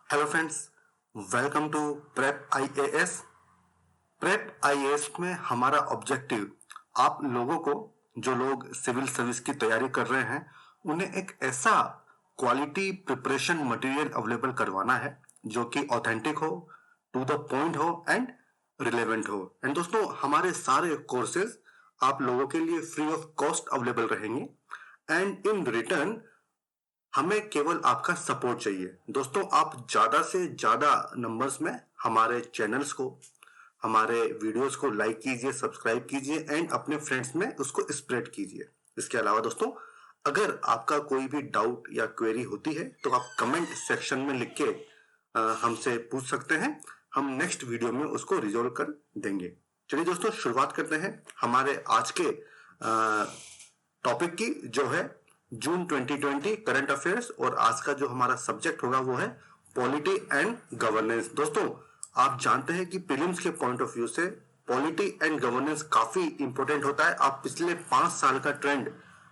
Hello friends, welcome to prep IAS. Prep IAS में हमारा objective आप लोगों को, जो लोग सिविल सर्विस की तैयारी कर रहे हैं, उन्हें एक ऐसा क्वालिटी प्रिपरेशन मटेरियल अवेलेबल करवाना है जो कि ऑथेंटिक हो, टू द पॉइंट हो एंड रिलेवेंट हो। एंड दोस्तों, हमारे सारे कोर्सेज आप लोगों के लिए फ्री ऑफ कॉस्ट अवेलेबल रहेंगे एंड इन रिटर्न हमें केवल आपका सपोर्ट चाहिए। दोस्तों, आप ज्यादा से ज्यादा नंबर्स में हमारे चैनल्स को, हमारे वीडियोस को लाइक कीजिए, सब्सक्राइब कीजिए एंड अपने फ्रेंड्स में उसको स्प्रेड कीजिए। इसके अलावा दोस्तों, अगर आपका कोई भी डाउट या क्वेरी होती है तो आप कमेंट सेक्शन में लिख के हमसे पूछ सकते हैं। हम नेक्स्ट वीडियो में उसको रिजोल्व कर देंगे। चलिए दोस्तों, शुरुआत करते हैं हमारे आज के टॉपिक की, जो है जून 2020 करंट अफेयर्स। और आज का जो हमारा सब्जेक्ट होगा वो है पॉलिटी एंड गवर्नेंस। दोस्तों, आप जानते हैं कि प्रीलिम्स के पॉइंट ऑफ व्यू से पॉलिटी एंड गवर्नेंस काफी इंपॉर्टेंट होता है। आप पिछले 5 साल का ट्रेंड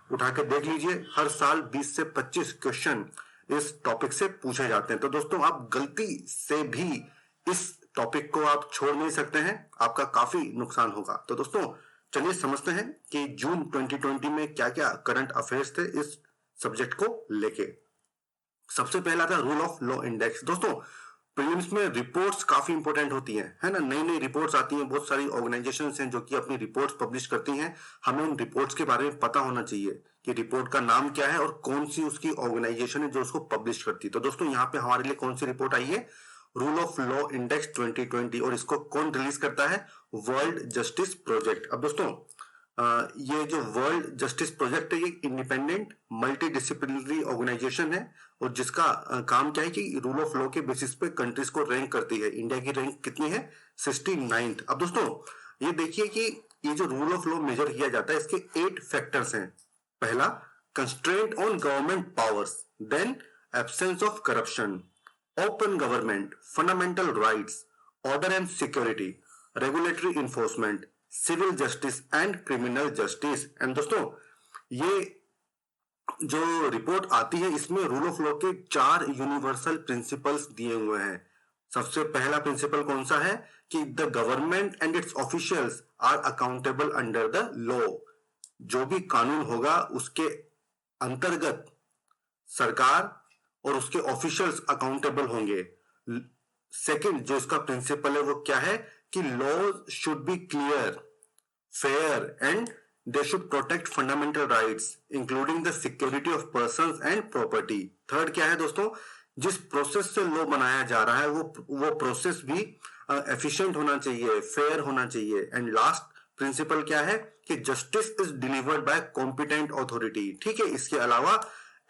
उठा के देख लीजिए, हर साल 20 से 25 क्वेश्चन इस टॉपिक से पूछे जाते हैं। तो दोस्तों, आप गलती से भी इस टॉपिक को आप छोड़ नहीं सकते हैं, आपका काफी नुकसान होगा। तो दोस्तों, चलिए समझते हैं कि जून 2020 में क्या क्या करंट अफेयर्स थे इस सब्जेक्ट को लेके। सबसे पहला था रूल ऑफ लॉ इंडेक्स। दोस्तों, प्रीलिम्स में रिपोर्ट्स काफी इंपॉर्टेंट होती हैं, है ना। नई नई रिपोर्ट्स आती हैं, बहुत सारी ऑर्गेनाइजेशंस हैं जो कि अपनी रिपोर्ट्स पब्लिश करती हैं। हमें उन रिपोर्ट्स के बारे में पता होना चाहिए कि रिपोर्ट का नाम क्या है और कौन सी उसकी ऑर्गेनाइजेशन है जो उसको पब्लिश करती है। तो दोस्तों, यहाँ पे हमारे लिए कौन सी रिपोर्ट आई है? Rule of law index 2020। और इसको कौन रिलीज करता है? World justice project. अब दोस्तों, ये जो वर्ल्ड जस्टिस प्रोजेक्ट है, ये इंडिपेंडेंट मल्टी डिसिप्लिनरी ऑर्गेनाइजेशन है और जिसका काम क्या है कि रूल ऑफ लॉ के बेसिस पे कंट्रीज को रैंक करती है। इंडिया की रैंक कितनी है? 69th। अब दोस्तों, ये देखिए कि ये जो रूल ऑफ लॉ मेजर किया जाता है, इसके 8 फैक्टर्स हैं। पहला, constraint on government powers, then absence of corruption, open government, fundamental rights, order and security, regulatory enforcement, civil justice and criminal justice. And दोस्तों, ये जो रिपोर्ट आती है इसमें रूल ऑफ लॉ के 4 यूनिवर्सल प्रिंसिपल्स दिए हुए हैं। सबसे पहला प्रिंसिपल कौन सा है कि the government and its officials are accountable under the law. जो भी कानून होगा उसके अंतर्गत सरकार और उसके ऑफिशियल्स अकाउंटेबल होंगे। सेकंड जो इसका प्रिंसिपल है वो क्या है कि law should be clear, fair and they should protect fundamental rights including the security of persons and property. Third क्या है दोस्तों? जिस प्रोसेस से लॉ बनाया जा रहा है वो प्रोसेस भी एफिशिएंट होना चाहिए, फेयर होना चाहिए। एंड लास्ट प्रिंसिपल क्या है कि justice is delivered by competent authority. ठीक है, इसके अलावा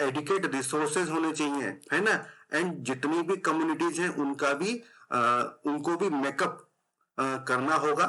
एडिकेट रिसोर्सेज होने चाहिए, है ना। एंड जितनी भी कम्युनिटीज हैं उनको भी मेकअप करना होगा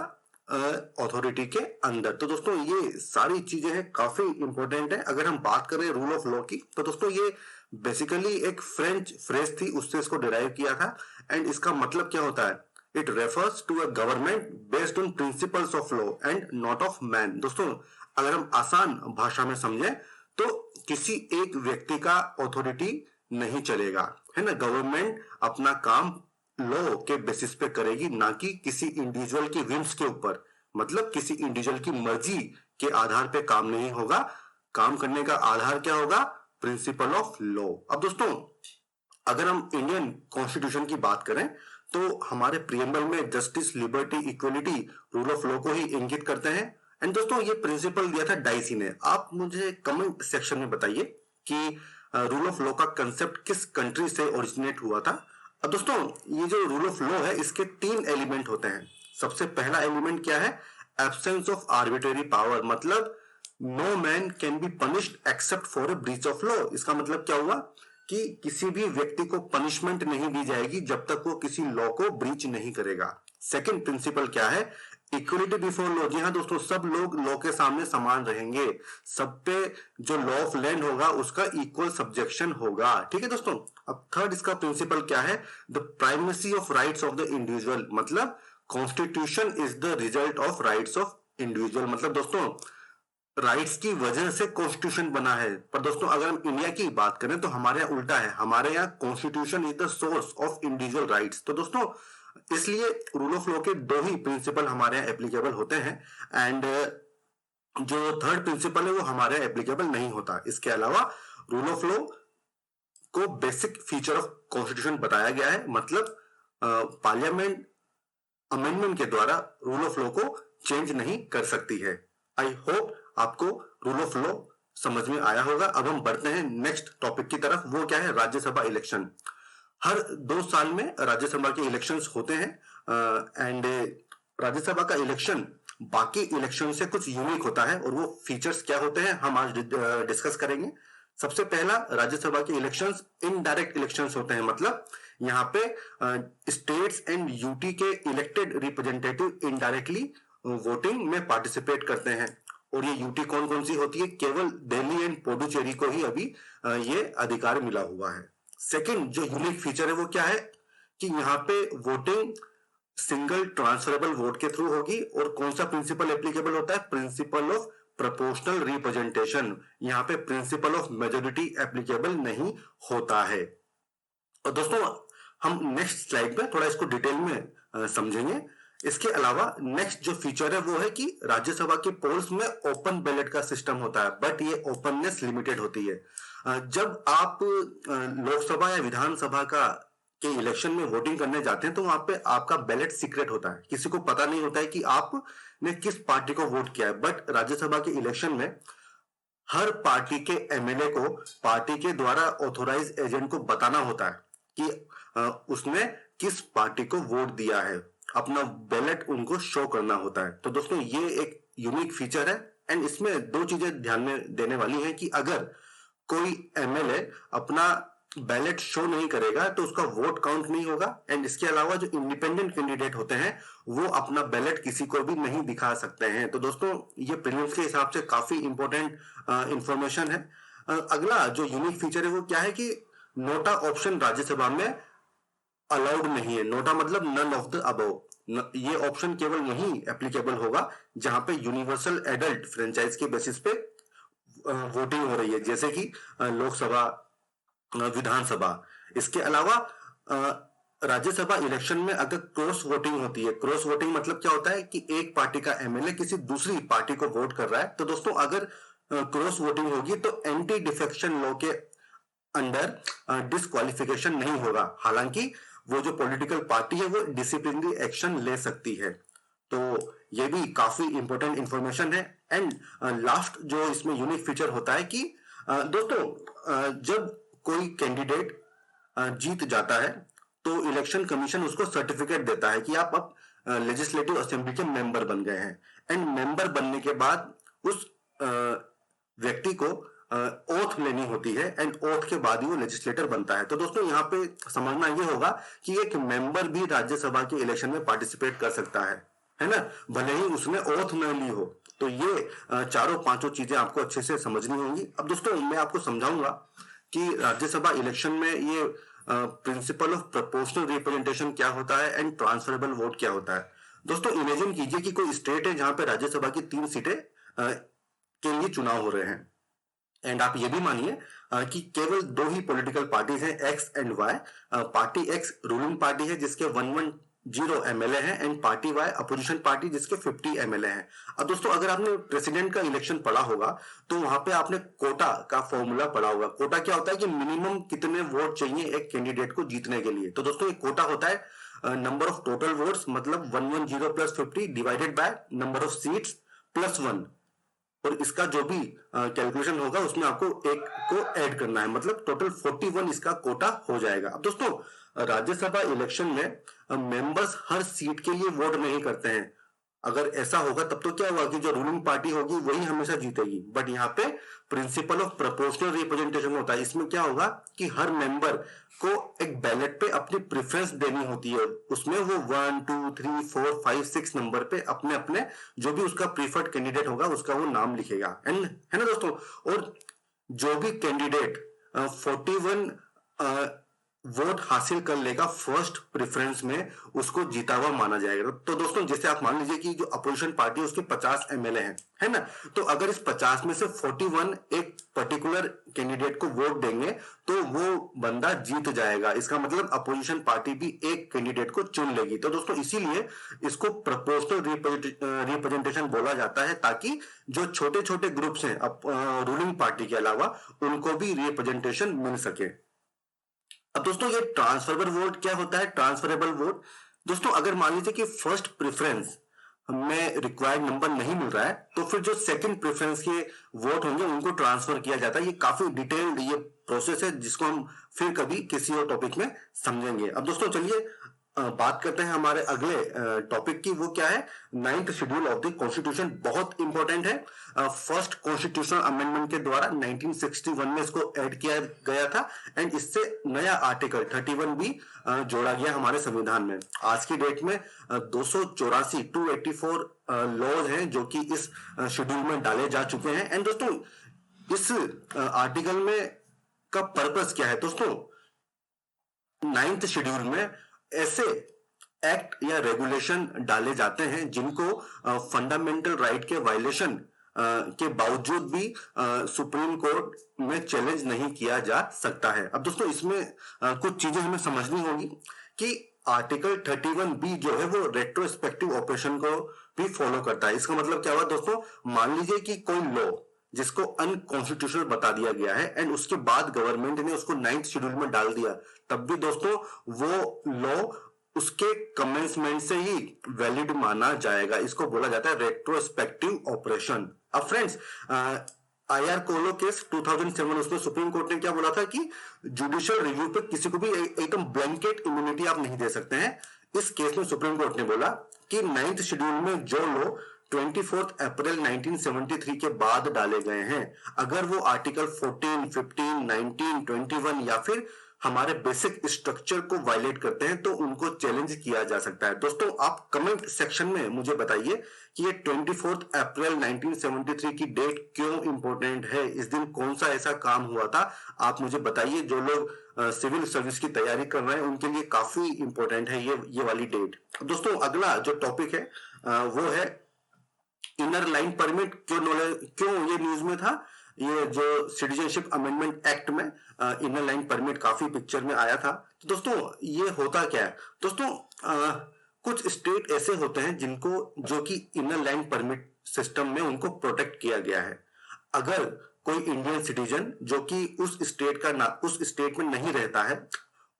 अथॉरिटी के अंदर। तो दोस्तों, ये सारी चीजें हैं, काफी इंपॉर्टेंट है। अगर हम बात करें रूल ऑफ लॉ की, तो दोस्तों ये बेसिकली एक फ्रेंच फ्रेज थी, उससे इसको डिराइव किया था। एंड इसका मतलब क्या होता है? It refers to a government based on principles of law and not of man. दोस्तों, अगर हम आसान भाषा में समझें तो किसी एक व्यक्ति का अथॉरिटी नहीं चलेगा, है ना। गवर्नमेंट अपना काम लॉ के बेसिस पे करेगी, ना कि किसी इंडिविजुअल की विम्स के ऊपर। मतलब किसी इंडिविजुअल की मर्जी के आधार पे काम नहीं होगा। काम करने का आधार क्या होगा? Principle of law. अब दोस्तों, अगर हम इंडियन कॉन्स्टिट्यूशन की बात करें तो हमारे प्रियम्बल में justice, liberty, equality, rule of law को ही इंगित करते हैं। एंड दोस्तों, ये प्रिंसिपल दिया था डाइसी ने। आप मुझे कमेंट सेक्शन में बताइए कि रूल ऑफ लॉ का कंसेप्ट किस कंट्री से ओरिजिनेट हुआ था। अब दोस्तों, ये जो रूल ऑफ लॉ है इसके 3 एलिमेंट होते हैं। सबसे पहला एलिमेंट क्या है? Absence of arbitrary power. मतलब no man can be punished except for a breach of law. इसका मतलब क्या हुआ कि किसी भी व्यक्ति को पनिशमेंट नहीं दी जाएगी जब तक वो किसी लॉ को ब्रीच नहीं करेगा। सेकंड प्रिंसिपल क्या है? Equality before law. जी हाँ दोस्तों, सब लोग लॉ के सामने समान रहेंगे। सब पे जो लॉ ऑफ लैंड होगा उसका इक्वल सब्जेक्शन होगा। ठीक है दोस्तों। अब थर्ड इसका प्रिंसिपल क्या है? The primacy of rights of the individual. मतलब constitution is the result of rights of individual. मतलब दोस्तों, राइट्स की वजह से कॉन्स्टिट्यूशन बना है, पर दोस्तों अगर हम इंडिया की बात करें तो हमारे यहाँ उल्टा है, हमारे यहाँ constitution is the source of individual rights. तो दोस्तों इसलिए रूल ऑफ लॉ के दो ही प्रिंसिपल हमारे यहाँ एप्लीकेबल होते हैं, एंड जो थर्ड प्रिंसिपल है वो हमारे यहाँ एप्लीकेबल नहीं होता। इसके अलावा रूल ऑफ लॉ को बेसिक फीचर ऑफ कॉन्स्टिट्यूशन बताया गया है, मतलब पार्लियामेंट अमेंडमेंट के द्वारा रूल ऑफ लॉ को चेंज नहीं कर सकती है। आई होप आपको रूल ऑफ लॉ समझ में आया होगा। अब हम बढ़ते हैं नेक्स्ट टॉपिक की तरफ, वो क्या है, राज्यसभा इलेक्शन। हर 2 साल में राज्यसभा के इलेक्शंस होते हैं, एंड राज्यसभा का इलेक्शन बाकी इलेक्शन से कुछ यूनिक होता है, और वो फीचर्स क्या होते हैं हम आज डिस्कस करेंगे। सबसे पहला, राज्यसभा के इलेक्शंस इनडायरेक्ट इलेक्शंस होते हैं, मतलब यहाँ पे स्टेट्स एंड यूटी के इलेक्टेड रिप्रेजेंटेटिव इनडायरेक्टली वोटिंग में पार्टिसिपेट करते हैं। और ये यूटी कौन कौन सी होती है, केवल दिल्ली एंड पुडुचेरी को ही अभी ये अधिकार मिला हुआ है। सेकंड जो यूनिक फीचर है वो क्या है कि यहाँ पे वोटिंग सिंगल ट्रांसफरेबल वोट के थ्रू होगी, और कौन सा प्रिंसिपल एप्लीकेबल होता है, प्रिंसिपल ऑफ प्रोपोर्शनल रिप्रेजेंटेशन। यहाँ पे प्रिंसिपल ऑफ मेजोरिटी एप्लीकेबल नहीं होता है। और दोस्तों हम नेक्स्ट स्लाइड में थोड़ा इसको डिटेल में समझेंगे। इसके अलावा नेक्स्ट जो फीचर है वो है कि राज्यसभा के पोल्स में ओपन बैलेट का सिस्टम होता है, बट ये ओपननेस लिमिटेड होती है। जब आप लोकसभा या विधानसभा का के इलेक्शन में वोटिंग करने जाते हैं तो वहां पे आपका बैलेट सीक्रेट होता है, किसी को पता नहीं होता है कि आपने किस पार्टी को वोट किया है। बट राज्यसभा के इलेक्शन में हर पार्टी के एमएलए को पार्टी के द्वारा ऑथोराइज एजेंट को बताना होता है कि उसने किस पार्टी को वोट दिया है, अपना बैलेट उनको शो करना होता है। तो दोस्तों ये एक यूनिक फीचर है, एंड इसमें दो चीजें ध्यान में देने वाली हैं कि अगर कोई एमएलए अपना बैलेट शो नहीं करेगा तो उसका वोट काउंट नहीं होगा, एंड इसके अलावा जो इंडिपेंडेंट कैंडिडेट होते हैं वो अपना बैलेट किसी को भी नहीं दिखा सकते हैं। तो दोस्तों ये प्रीलिम्स के हिसाब से काफी इंपॉर्टेंट इंफॉर्मेशन है। अगला जो यूनिक फीचर है वो क्या है कि नोटा ऑप्शन राज्यसभा में अलाउड नहीं है। नोटा मतलब नन ऑफ द अबव, ये ऑप्शन केवल वहीं एप्लीकेबल होगा जहां पे यूनिवर्सल एडल्ट फ्रेंचाइज के बेसिस पे वोटिंग हो रही है, जैसे कि लोकसभा, विधानसभा। इसके अलावा राज्यसभा इलेक्शन में अगर क्रॉस वोटिंग होती है, क्रॉस वोटिंग मतलब क्या होता है कि एक पार्टी का एमएलए किसी दूसरी पार्टी को वोट कर रहा है, तो दोस्तों अगर क्रॉस वोटिंग होगी तो एंटी डिफेक्शन लॉ के अंडर डिस्क्वालिफिकेशन नहीं होगा। हालांकि वो जो पॉलिटिकल पार्टी है वो डिसिप्लिनरी एक्शन ले सकती है। तो ये भी काफी इंपॉर्टेंट इंफॉर्मेशन है। एंड लास्ट जो इसमें यूनिक फीचर होता है कि दोस्तों जब कोई कैंडिडेट जीत जाता है तो इलेक्शन कमीशन उसको सर्टिफिकेट देता है कि आप अब लेजिस्लेटिव असेंबली के मेंबर बन गए हैं। एंड मेंबर बनने के बाद उस व्यक्ति को ओथ लेनी होती है, एंड ओथ के बाद ही वो लेजिस्लेटर बनता है। तो दोस्तों यहाँ पे समझना ये होगा कि एक मेंबर भी राज्यसभा के इलेक्शन में पार्टिसिपेट कर सकता है ना, भले ही उसने ओथ न ली हो। तो ये चारों पांचों चीजें आपको अच्छे से समझनी होंगी। अब दोस्तों मैं आपको समझाऊंगा कि राज्यसभा इलेक्शन में ये प्रिंसिपल ऑफ प्रोपोर्शनल रिप्रेजेंटेशन क्या होता है एंड ट्रांसफरेबल वोट क्या होता है। दोस्तों इमेजिन कीजिए कि कोई स्टेट है जहां पे राज्यसभा की 3 सीटें के लिए चुनाव हो रहे हैं, एंड आप ये भी मानिए कि केवल 2 ही पॉलिटिकल पार्टीज हैं, X and Y. Party X ruling party है जिसके 110 एमएलए हैं, and party Y opposition party जिसके 50 एमएलए हैं। अब दोस्तों अगर आपने प्रेसिडेंट का इलेक्शन पढ़ा होगा तो वहां पे आपने कोटा का फॉर्मूला पढ़ा होगा। कोटा क्या होता है कि मिनिमम कितने वोट चाहिए एक कैंडिडेट को जीतने के लिए। तो दोस्तों एक कोटा होता है नंबर ऑफ टोटल वोट्स, मतलब 110 plus 50 divided by number of seats plus 1, और इसका जो भी कैलकुलेशन होगा उसमें आपको एक को ऐड करना है, मतलब टोटल 41 इसका कोटा हो जाएगा। अब दोस्तों राज्यसभा इलेक्शन में मेंबर्स हर सीट के लिए वोट नहीं करते हैं। अगर ऐसा होगा तब तो क्या होगा कि जो रूलिंग पार्टी होगी वही हमेशा जीतेगी। बट यहाँ पे प्रिंसिपल ऑफ प्रोपोर्शनल रिप्रेजेंटेशन होता है। इसमें क्या होगा कि हर मेंबर को एक बैलेट पे अपनी प्रेफरेंस देनी होती है, उसमें वो 1 2 3 4 5 6 नंबर पे अपने अपने जो भी उसका प्रीफर्ड कैंडिडेट होगा उसका वो नाम लिखेगा, एंड है ना दोस्तों। और जो भी कैंडिडेट 41 वोट हासिल कर लेगा फर्स्ट प्रेफरेंस में, उसको जीता हुआ माना जाएगा। तो दोस्तों जैसे आप मान लीजिए कि जो अपोजिशन पार्टी है उसके 50 एमएलए हैं, है ना, तो अगर इस 50 में से 41 एक पर्टिकुलर कैंडिडेट को वोट देंगे तो वो बंदा जीत जाएगा। इसका मतलब अपोजिशन पार्टी भी एक कैंडिडेट को चुन लेगी। तो दोस्तों इसीलिए इसको प्रोपोर्शनल रिप्रेजेंटेशन बोला जाता है, ताकि जो छोटे छोटे ग्रुप्स हैं रूलिंग पार्टी के अलावा उनको भी रिप्रेजेंटेशन मिल सके। अब दोस्तों ये ट्रांसफरेबल वोट क्या होता है? ट्रांसफरेबल वोट दोस्तों, अगर मान लीजिए कि फर्स्ट प्रेफरेंस में रिक्वायर्ड नंबर नहीं मिल रहा है तो फिर जो सेकंड प्रेफरेंस के वोट होंगे उनको ट्रांसफर किया जाता है। ये काफी डिटेल्ड ये प्रोसेस है जिसको हम फिर कभी किसी और टॉपिक में समझेंगे। अब दोस्तों चलिए बात करते हैं हमारे अगले टॉपिक की। वो क्या है? 9th schedule of the constitution. बहुत इंपॉर्टेंट है। फर्स्ट कॉन्स्टिट्यूशनल अमेंडमेंट के द्वारा 1961 में इसको ऐड किया गया था एंड इससे नया आर्टिकल 31 भी जोड़ा गया हमारे संविधान में। आज की डेट में 284 लॉज हैं जो कि इस शेड्यूल में डाले जा चुके हैं। एंड दोस्तों इस आर्टिकल में का पर्पस क्या है? दोस्तों 9th शेड्यूल में ऐसे एक्ट या रेगुलेशन डाले जाते हैं जिनको फंडामेंटल राइट के वायलेशन के बावजूद भी सुप्रीम कोर्ट में चैलेंज नहीं किया जा सकता है। अब दोस्तों इसमें कुछ चीजें हमें समझनी होगी कि आर्टिकल 31B जो है वो रेट्रोस्पेक्टिव ऑपरेशन को भी फॉलो करता है। इसका मतलब क्या हुआ दोस्तों? मान लीजिए कि कोई लॉ जिसको अनकॉन्स्टिट्यूशनल बता दिया गया है एंड उसके बाद गवर्नमेंट ने उसको 9th शेड्यूल में डाल दिया, तब भी दोस्तों वो लॉ उसके कमेंसमेंट से ही वैलिड माना जाएगा। इसको बोला जाता है रेट्रोस्पेक्टिव ऑपरेशन। अब फ्रेंड्स आईआर कोलो केस 2007, उसमें सुप्रीम कोर्ट ने क्या बोला था कि जुडिशियल रिव्यू पे किसी को भी एकदम ब्लैंकेट इम्यूनिटी आप नहीं दे सकते हैं। इस केस में सुप्रीम कोर्ट ने बोला कि 9th शेड्यूल में जो लॉ 24 अप्रैल 1973 के बाद डाले गए हैं, अगर वो आर्टिकल 14, 15, 19, 21 या फिर हमारे बेसिक स्ट्रक्चर को वायलेट करते हैं तो उनको चैलेंज किया जा सकता है। दोस्तों आप कमेंट सेक्शन में मुझे बताइए कि ये 24 अप्रैल 1973 की डेट क्यों इंपॉर्टेंट है। इस दिन कौन सा ऐसा काम हुआ था, आप मुझे बताइए। जो लोग सिविल सर्विस की तैयारी कर रहे हैं उनके लिए काफी इंपॉर्टेंट है ये वाली डेट। दोस्तों अगला जो टॉपिक है वो है इनर लाइन परमिट। क्यों ये न्यूज में था? ये जो सिटीजनशिप अमेंडमेंट एक्ट में इनर लाइन परमिट काफी पिक्चर में आया था। तो दोस्तों ये होता क्या है? दोस्तों कुछ स्टेट ऐसे होते हैं जिनको जो कि इनर लाइन परमिट सिस्टम में उनको प्रोटेक्ट किया गया है। अगर कोई इंडियन सिटीजन जो कि उस स्टेट में नहीं रहता है,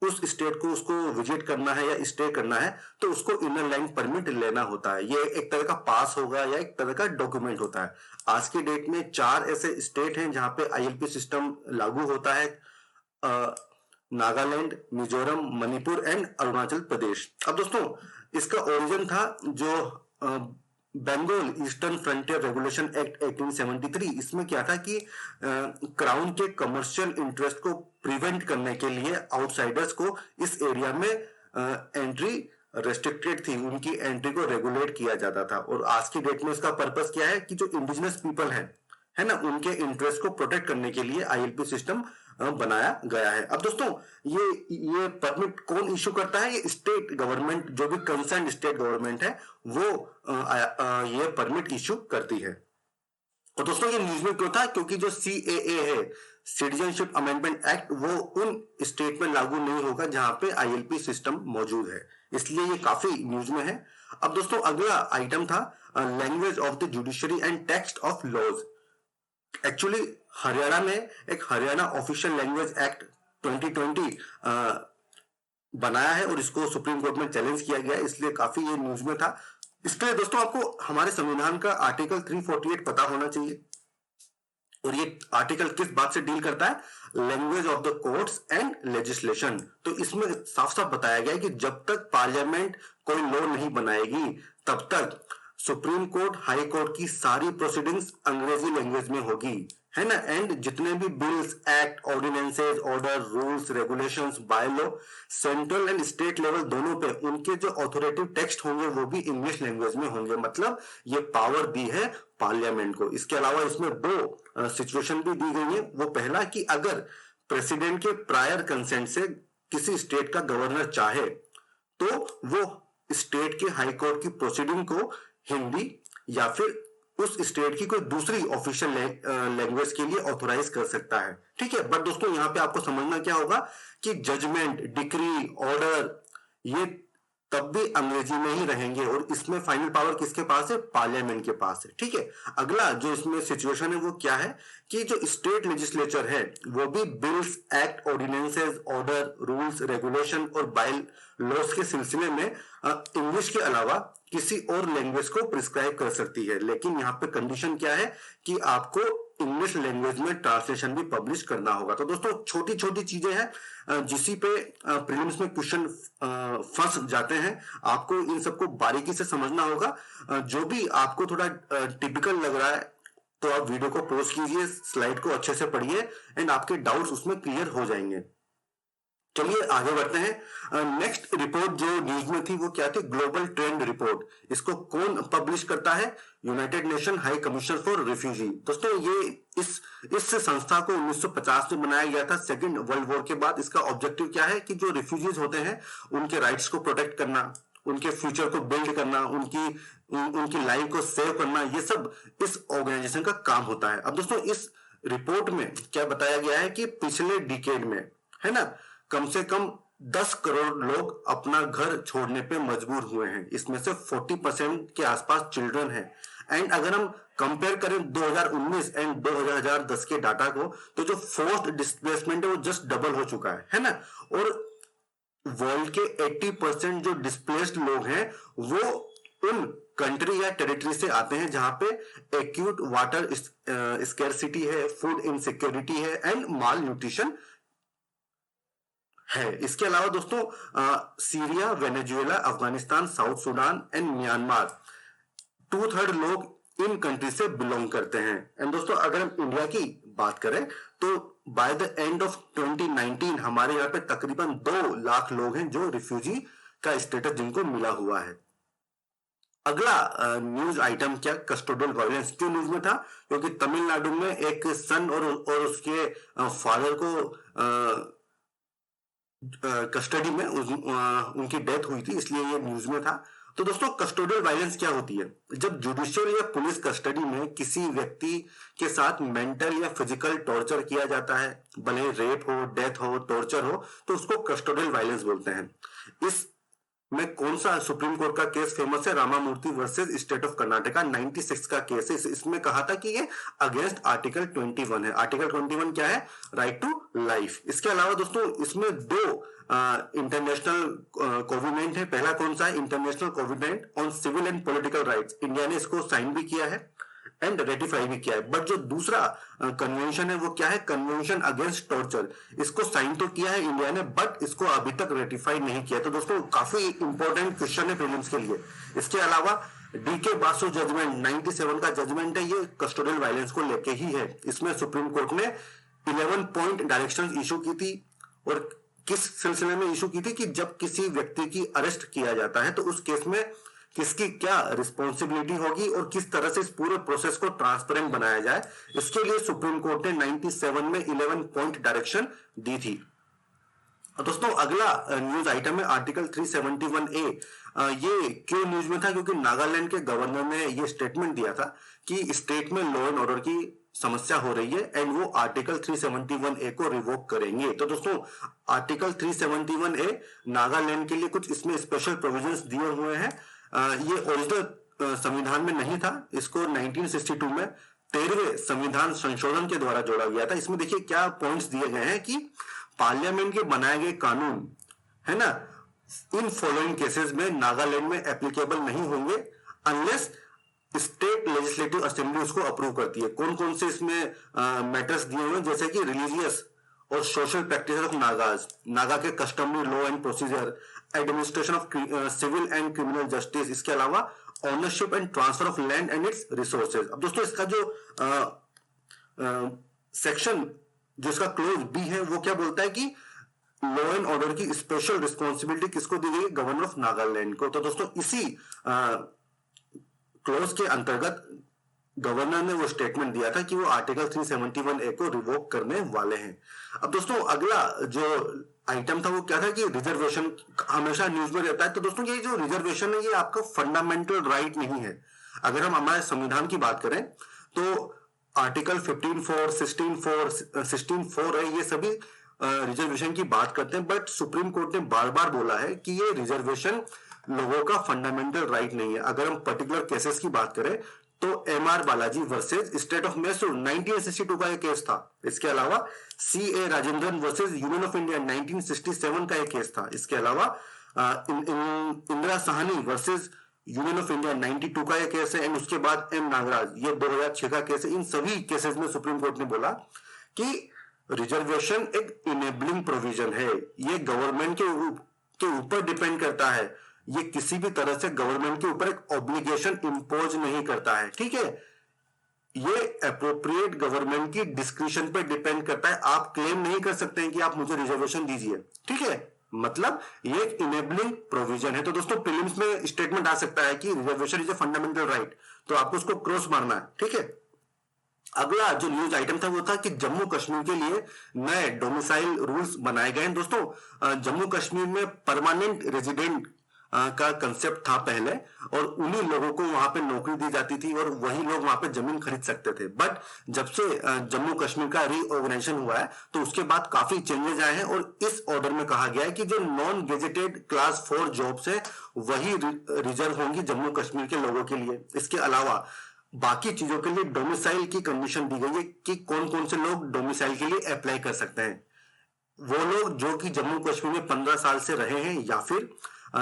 उस स्टेट को उसको विजिट करना है या स्टे करना है तो उसको इनर लाइन परमिट लेना होता है। ये एक तरह का पास होगा या एक तरह का डॉक्यूमेंट होता है। आज की डेट में 4 ऐसे स्टेट हैं जहां पे आईएलपी सिस्टम लागू होता है, नागालैंड, मिजोरम, मणिपुर एंड अरुणाचल प्रदेश। अब दोस्तों इसका ओरिजिन था जो Bengal eastern frontier regulation act 1873। इसमें क्या था कि क्राउन के कमर्शियल इंटरेस्ट को प्रिवेंट करने के लिए आउटसाइडर्स को इस एरिया में एंट्री रेस्ट्रिक्टेड थी, उनकी एंट्री को रेगुलेट किया जाता था। और आज की डेट में इसका पर्पस क्या है कि जो इंडिजिनस पीपल है ना, उनके इंटरेस्ट को प्रोटेक्ट करने के लिए आईएलपी सिस्टम बनाया गया है। अब दोस्तों ये परमिट कौन इशू करता है? ये स्टेट गवर्नमेंट, जो भी कंसर्न स्टेट गवर्नमेंट है वो ये परमिट इशू करती है। और दोस्तों ये न्यूज में क्यों था? क्योंकि जो सीएए है, सिटीजनशिप अमेंडमेंट एक्ट, वो उन स्टेट में लागू नहीं होगा जहां पे आईएलपी सिस्टम मौजूद है, इसलिए ये काफी न्यूज में है। अब दोस्तों अगला आइटम था language of the judiciary and text of laws. Actually Haryana में एक हरियाणा ऑफिशियल लैंग्वेज एक्ट 2020 बनाया है और इसको सुप्रीम कोर्ट में चैलेंज किया गया है, इसलिए काफी ये न्यूज में था। इसके लिए दोस्तों आपको हमारे संविधान का आर्टिकल 348 पता होना चाहिए। और ये आर्टिकल किस बात से डील करता है? Language of the courts and legislation. तो इसमें साफ साफ बताया गया है कि जब तक पार्लियामेंट कोई लॉ नहीं बनाएगी तब तक सुप्रीम कोर्ट, हाई कोर्ट की सारी प्रोसीडिंग्स अंग्रेजी लैंग्वेज में होगी, है ना। एंड जितने भी bills, act, ordinances, order, rules, regulations, by law central and state level दोनों पे उनके जो ऑथोरेटिव टेक्स्ट होंगे वो भी इंग्लिश लैंग्वेज में होंगे। मतलब ये पावर दी है पार्लियामेंट को। इसके अलावा इसमें 2 सिचुएशन भी दी गई है। वो पहला कि अगर प्रेसिडेंट के प्रायर कंसेंट से किसी स्टेट का गवर्नर चाहे तो वो स्टेट के हाई कोर्ट की प्रोसीडिंग को हिंदी या फिर उस स्टेट की कोई दूसरी ऑफिशियल लैंग्वेज के लिए ऑथोराइज कर सकता है। ठीक है, बट दोस्तों यहाँ पे आपको समझना क्या होगा कि जजमेंट, डिक्री, ऑर्डर ये तब भी अंग्रेजी में ही रहेंगे और इसमें फाइनल पावर किसके पास है? पार्लियामेंट के पास है। ठीक है, अगला जो इसमें सिचुएशन है वो क्या है कि जो स्टेट लेजिस्लेचर है वो भी bills, act, ordinances, order, rules, regulation और बाइल लॉस के सिलसिले में इंग्लिश के अलावा किसी और लैंग्वेज को प्रिस्क्राइब कर सकती है, लेकिन यहाँ पे कंडीशन क्या है कि आपको इंग्लिश लैंग्वेज में ट्रांसलेशन भी पब्लिश करना होगा। तो दोस्तों छोटी छोटी चीजें हैं जिसी पे प्रीलिम्स में क्वेश्चन फंस जाते हैं, आपको इन सबको बारीकी से समझना होगा। जो भी आपको थोड़ा टिपिकल लग रहा है तो आप वीडियो को पॉज कीजिए, स्लाइड को अच्छे से पढ़िए एंड आपके डाउट्स उसमें क्लियर हो जाएंगे। चलिए आगे बढ़ते हैं। नेक्स्ट रिपोर्ट जो न्यूज में थी वो क्या थी? Global trend report. इसको कौन पब्लिश करता है? United nation high commission for refugee. दोस्तों ये इस संस्था को 1950 में बनाया गया था, सेकेंड वर्ल्ड वॉर के बाद। इसका ऑब्जेक्टिव क्या है कि जो रिफ्यूजीज होते हैं उनके राइट्स को प्रोटेक्ट करना, उनके फ्यूचर को बिल्ड करना, उनकी लाइफ को सेव करना, ये सब इस ऑर्गेनाइजेशन का काम होता है। अब दोस्तों इस रिपोर्ट में क्या बताया गया है कि पिछले डिकेड में, है ना, कम से कम 10 करोड़ लोग अपना घर छोड़ने पे मजबूर हुए हैं। इसमें से 40% के आसपास चिल्ड्रन हैं। एंड अगर हम कंपेयर करें 2019 एंड 2010 के डाटा को, तो जो फोर्स्ड डिस्प्लेसमेंट है वो जस्ट डबल हो चुका है ना। और वर्ल्ड के 80% जो डिस्प्लेस्ड लोग हैं वो उन कंट्री या टेरिटरी से आते हैं जहां पे एक्यूट वाटर स्कैरसिटी है, फूड इनसिक्योरिटी है एंड माल न्यूट्रिशन है। इसके अलावा दोस्तों Syria, Venezuela, Afghanistan, south Sudan and Myanmar, 2/3 लोग इन कंट्री से बिलोंग करते हैं। एंड दोस्तों अगर हम इंडिया की बात करें तो बाय द एंड ऑफ 2019 हमारे यहाँ पे तकरीबन 2 लाख लोग हैं जो रिफ्यूजी का स्टेटस जिनको मिला हुआ है। अगला न्यूज आइटम क्या? Custodial violence. क्यों न्यूज में था? क्योंकि तमिलनाडु में एक सन और उसके फादर को कस्टडी में उनकी डेथ हुई थी, इसलिए ये न्यूज में था। तो दोस्तों कस्टोडियल वायलेंस क्या होती है? जब जुडिशियल या पुलिस कस्टडी में किसी व्यक्ति के साथ मेंटल या फिजिकल टॉर्चर किया जाता है, भले रेप हो, डेथ हो, टॉर्चर हो, तो उसको कस्टोडियल वायलेंस बोलते हैं। इस में कौन सा सुप्रीम कोर्ट का केस फेमस है? Ramamurthy versus state of Karnataka, 96 का केस है। इसमें कहा था कि ये अगेंस्ट आर्टिकल 21 है। आर्टिकल 21 क्या है? Right to life. इसके अलावा दोस्तों इसमें 2 इंटरनेशनल कोवेनेंट है। पहला कौन सा है? International covenant on civil and political rights. India ने इसको साइन भी किया है एंड रेटिफाई भी किया है। बट जो दूसरा कन्वेंशन है वो क्या है? Convention against torture. इसको साइन तो किया है इंडिया ने, बट इसको अभी तक रेटिफाई नहीं किया। तो दोस्तों काफी इंपॉर्टेंट क्वेश्चन है प्रीलिम्स के लिए। इसके अलावा डीके बासु जजमेंट 97 का जजमेंट है, ये कस्टोडियल वायलेंस को लेके ही है। इसमें सुप्रीम कोर्ट ने 11 पॉइंट डायरेक्शंस इशू की थी और किस सिलसिले में इशू की थी कि जब किसी व्यक्ति की अरेस्ट किया जाता है तो उस केस में किसकी क्या रिस्पॉन्सिबिलिटी होगी और किस तरह से इस पूरे प्रोसेस को ट्रांसपेरेंट बनाया जाए, इसके लिए सुप्रीम कोर्ट ने 97 में 11 पॉइंट डायरेक्शन दी थी। दोस्तों अगला न्यूज आइटम है आर्टिकल 371A। ये क्यों न्यूज में था? क्योंकि नागालैंड के गवर्नर ने ये स्टेटमेंट दिया था कि स्टेट में लॉ एंड ऑर्डर की समस्या हो रही है एंड वो आर्टिकल 371A को रिवोक करेंगे। तो दोस्तों आर्टिकल 371A नागालैंड के लिए कुछ इसमें स्पेशल प्रोविजंस दिए हुए हैं। ये ओरिजिनल संविधान में नहीं था, इसको 1962 में 13वें संविधान संशोधन के द्वारा जोड़ा गया था। इसमें देखिए क्या पॉइंट्स दिए गए हैं कि पार्लियामेंट के बनाए गए कानून, है ना, इन फॉलोइंग केसेस में नागालैंड में एप्लीकेबल नहीं होंगे अनलेस स्टेट लेजिस्लेटिव असेंबली उसको अप्रूव करती है। कौन कौन से इसमें मैटर्स दिए हुए हैं? जैसे कि रिलीजियस और social practice of Nagas, Naga के customary law and procedure, administration of civil and criminal justice, इसके अलावा ownership and transfer of land and its resources. अब दोस्तों इसका जो सेक्शन जो इसका क्लोज बी है वो क्या बोलता है कि लॉ एंड ऑर्डर की स्पेशल रिस्पॉन्सिबिलिटी किसको दी गई? गवर्नर ऑफ नागालैंड को। तो दोस्तों इसी क्लोज के अंतर्गत गवर्नर ने वो स्टेटमेंट दिया था कि वो आर्टिकल 371A को रिवोक करने वाले हैं। अब दोस्तों अगला जो आइटम था वो क्या था कि रिजर्वेशन हमेशा न्यूज में रहता है। तो दोस्तों ये जो रिजर्वेशन है ये आपका फंडामेंटल राइट नहीं है। अगर हम हमारे संविधान की बात करें तो आर्टिकल 15(4), 16(4) है, ये सभी रिजर्वेशन की बात करते हैं। बट सुप्रीम कोर्ट ने बार बार बोला है कि ये रिजर्वेशन लोगों का फंडामेंटल राइट नहीं है। अगर हम पर्टिकुलर केसेस की बात करें तो MR Balaji versus state of Mysore 1962 का एक केस था। इसके अलावा CA Rajendran versus union of India 1967 का एक केस था। इसके अलावा Indira Sahni versus union of India 92 का एक केस है। एंड उसके बाद एम नागराज, ये 2006 का केस है। इन सभी केसेस में सुप्रीम कोर्ट ने बोला कि रिजर्वेशन एक इनेबलिंग प्रोविजन है, ये गवर्नमेंट के ऊपर डिपेंड करता है, ये किसी भी तरह से गवर्नमेंट के ऊपर एक ऑब्लिगेशन इंपोज नहीं करता है। ठीक है, ये अप्रोप्रिएट गवर्नमेंट की डिस्क्रिप्शन पे डिपेंड करता है। आप क्लेम नहीं कर सकते हैं कि आप मुझे रिजर्वेशन दीजिए। ठीक है, मतलब ये एक इनेबलिंग प्रोविजन है। तो दोस्तों प्रीलिम्स में स्टेटमेंट आ सकता है कि reservation is a fundamental right, तो आपको उसको क्रॉस मारना है। ठीक है, अगला जो न्यूज आइटम था वो था कि जम्मू कश्मीर के लिए नए डोमिसाइल रूल्स बनाए गए हैं। दोस्तों जम्मू कश्मीर में परमानेंट रेजिडेंट का कंसेप्ट था पहले, और उन्हीं लोगों को वहां पे नौकरी दी जाती थी और वही लोग वहां पे जमीन खरीद सकते थे। बट जब से जम्मू कश्मीर का रीऑर्गेनाइजेशन हुआ है तो उसके बाद काफी चेंजेस आए हैं, और इस ऑर्डर में कहा गया है कि जो नॉन गेजेटेड क्लास 4 जॉब्स है वही रिजर्व होंगी जम्मू कश्मीर के लोगों के लिए। इसके अलावा बाकी चीजों के लिए डोमिसाइल की कंडीशन दी गई है कि कौन कौन से लोग डोमिसाइल के लिए अप्लाई कर सकते हैं। वो लोग जो कि जम्मू कश्मीर में 15 साल से रहे हैं, या फिर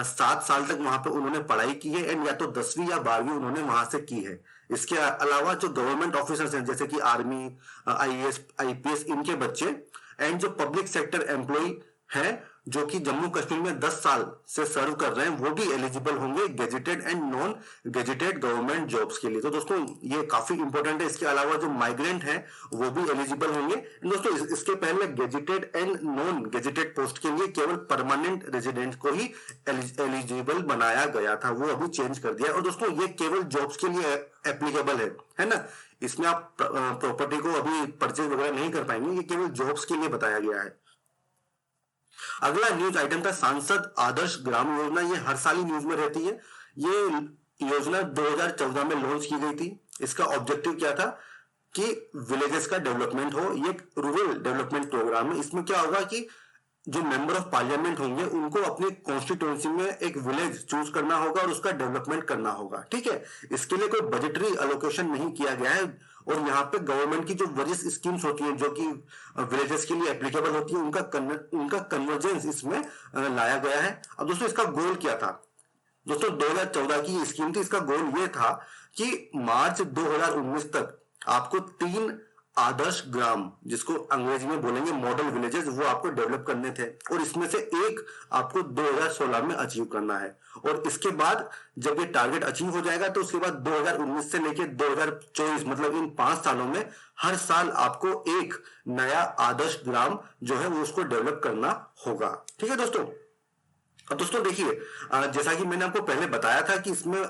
7 साल तक वहां पे उन्होंने पढ़ाई की है, एंड या तो 10वीं या 12वीं उन्होंने वहां से की है। इसके अलावा जो गवर्नमेंट ऑफिसर्स हैं जैसे कि आर्मी, आईएएस, आईपीएस, इनके बच्चे, एंड जो पब्लिक सेक्टर एम्प्लॉय हैं जो कि जम्मू कश्मीर में 10 साल से सर्व कर रहे हैं, वो भी एलिजिबल होंगे gazetted and non gazetted government jobs के लिए। तो दोस्तों ये काफी इंपॉर्टेंट है। इसके अलावा जो माइग्रेंट हैं वो भी एलिजिबल होंगे। दोस्तों इसके पहले gazetted and non gazetted post के लिए केवल परमानेंट रेजिडेंट को ही एलिजिबल बनाया गया था, वो अभी चेंज कर दिया। और दोस्तों ये केवल जॉब्स के लिए एप्लीकेबल है ना, इसमें आप प्रॉपर्टी को अभी परचेज वगैरह नहीं कर पाएंगे, ये केवल जॉब्स के लिए बताया गया है। अगला न्यूज आइटम था सांसद आदर्श ग्राम योजना। ये हर साल ही न्यूज में रहती है। ये योजना 2014 में लॉन्च की गई थी। इसका ऑब्जेक्टिव क्या था कि विलेजेस का डेवलपमेंट हो। ये एक रूरल डेवलपमेंट प्रोग्राम है। इसमें क्या होगा कि जो मेंबर ऑफ पार्लियामेंट होंगे उनको अपनी कॉन्स्टिट्यूएंसी में एक विलेज चूज करना होगा और उसका डेवलपमेंट करना होगा। ठीक है, इसके लिए कोई बजटरी अलोकेशन नहीं किया गया है, और यहाँ पे गवर्नमेंट की जो वेरियस स्कीम्स होती हैं जो कि विलेजेस के लिए एप्लीकेबल होती है उनका कन्वर्जेंस इसमें लाया गया है। अब दोस्तों इसका गोल क्या था? दोस्तों 2014 की स्कीम थी। इसका गोल ये था कि मार्च 2019 तक आपको 3 आदर्श ग्राम, जिसको अंग्रेजी में बोलेंगे मॉडल विलेजेस, वो आपको डेवलप करने थे, और इसमें से एक आपको 2016 में अचीव करना है। और इसके बाद जब ये टारगेट अचीव हो जाएगा तो उसके बाद 2019 से लेकर 2024 मतलब इन 5 सालों में हर साल आपको एक नया आदर्श ग्राम जो है वो उसको डेवलप करना होगा। ठीक है दोस्तों। अब दोस्तों देखिए, जैसा कि मैंने आपको पहले बताया था कि इसमें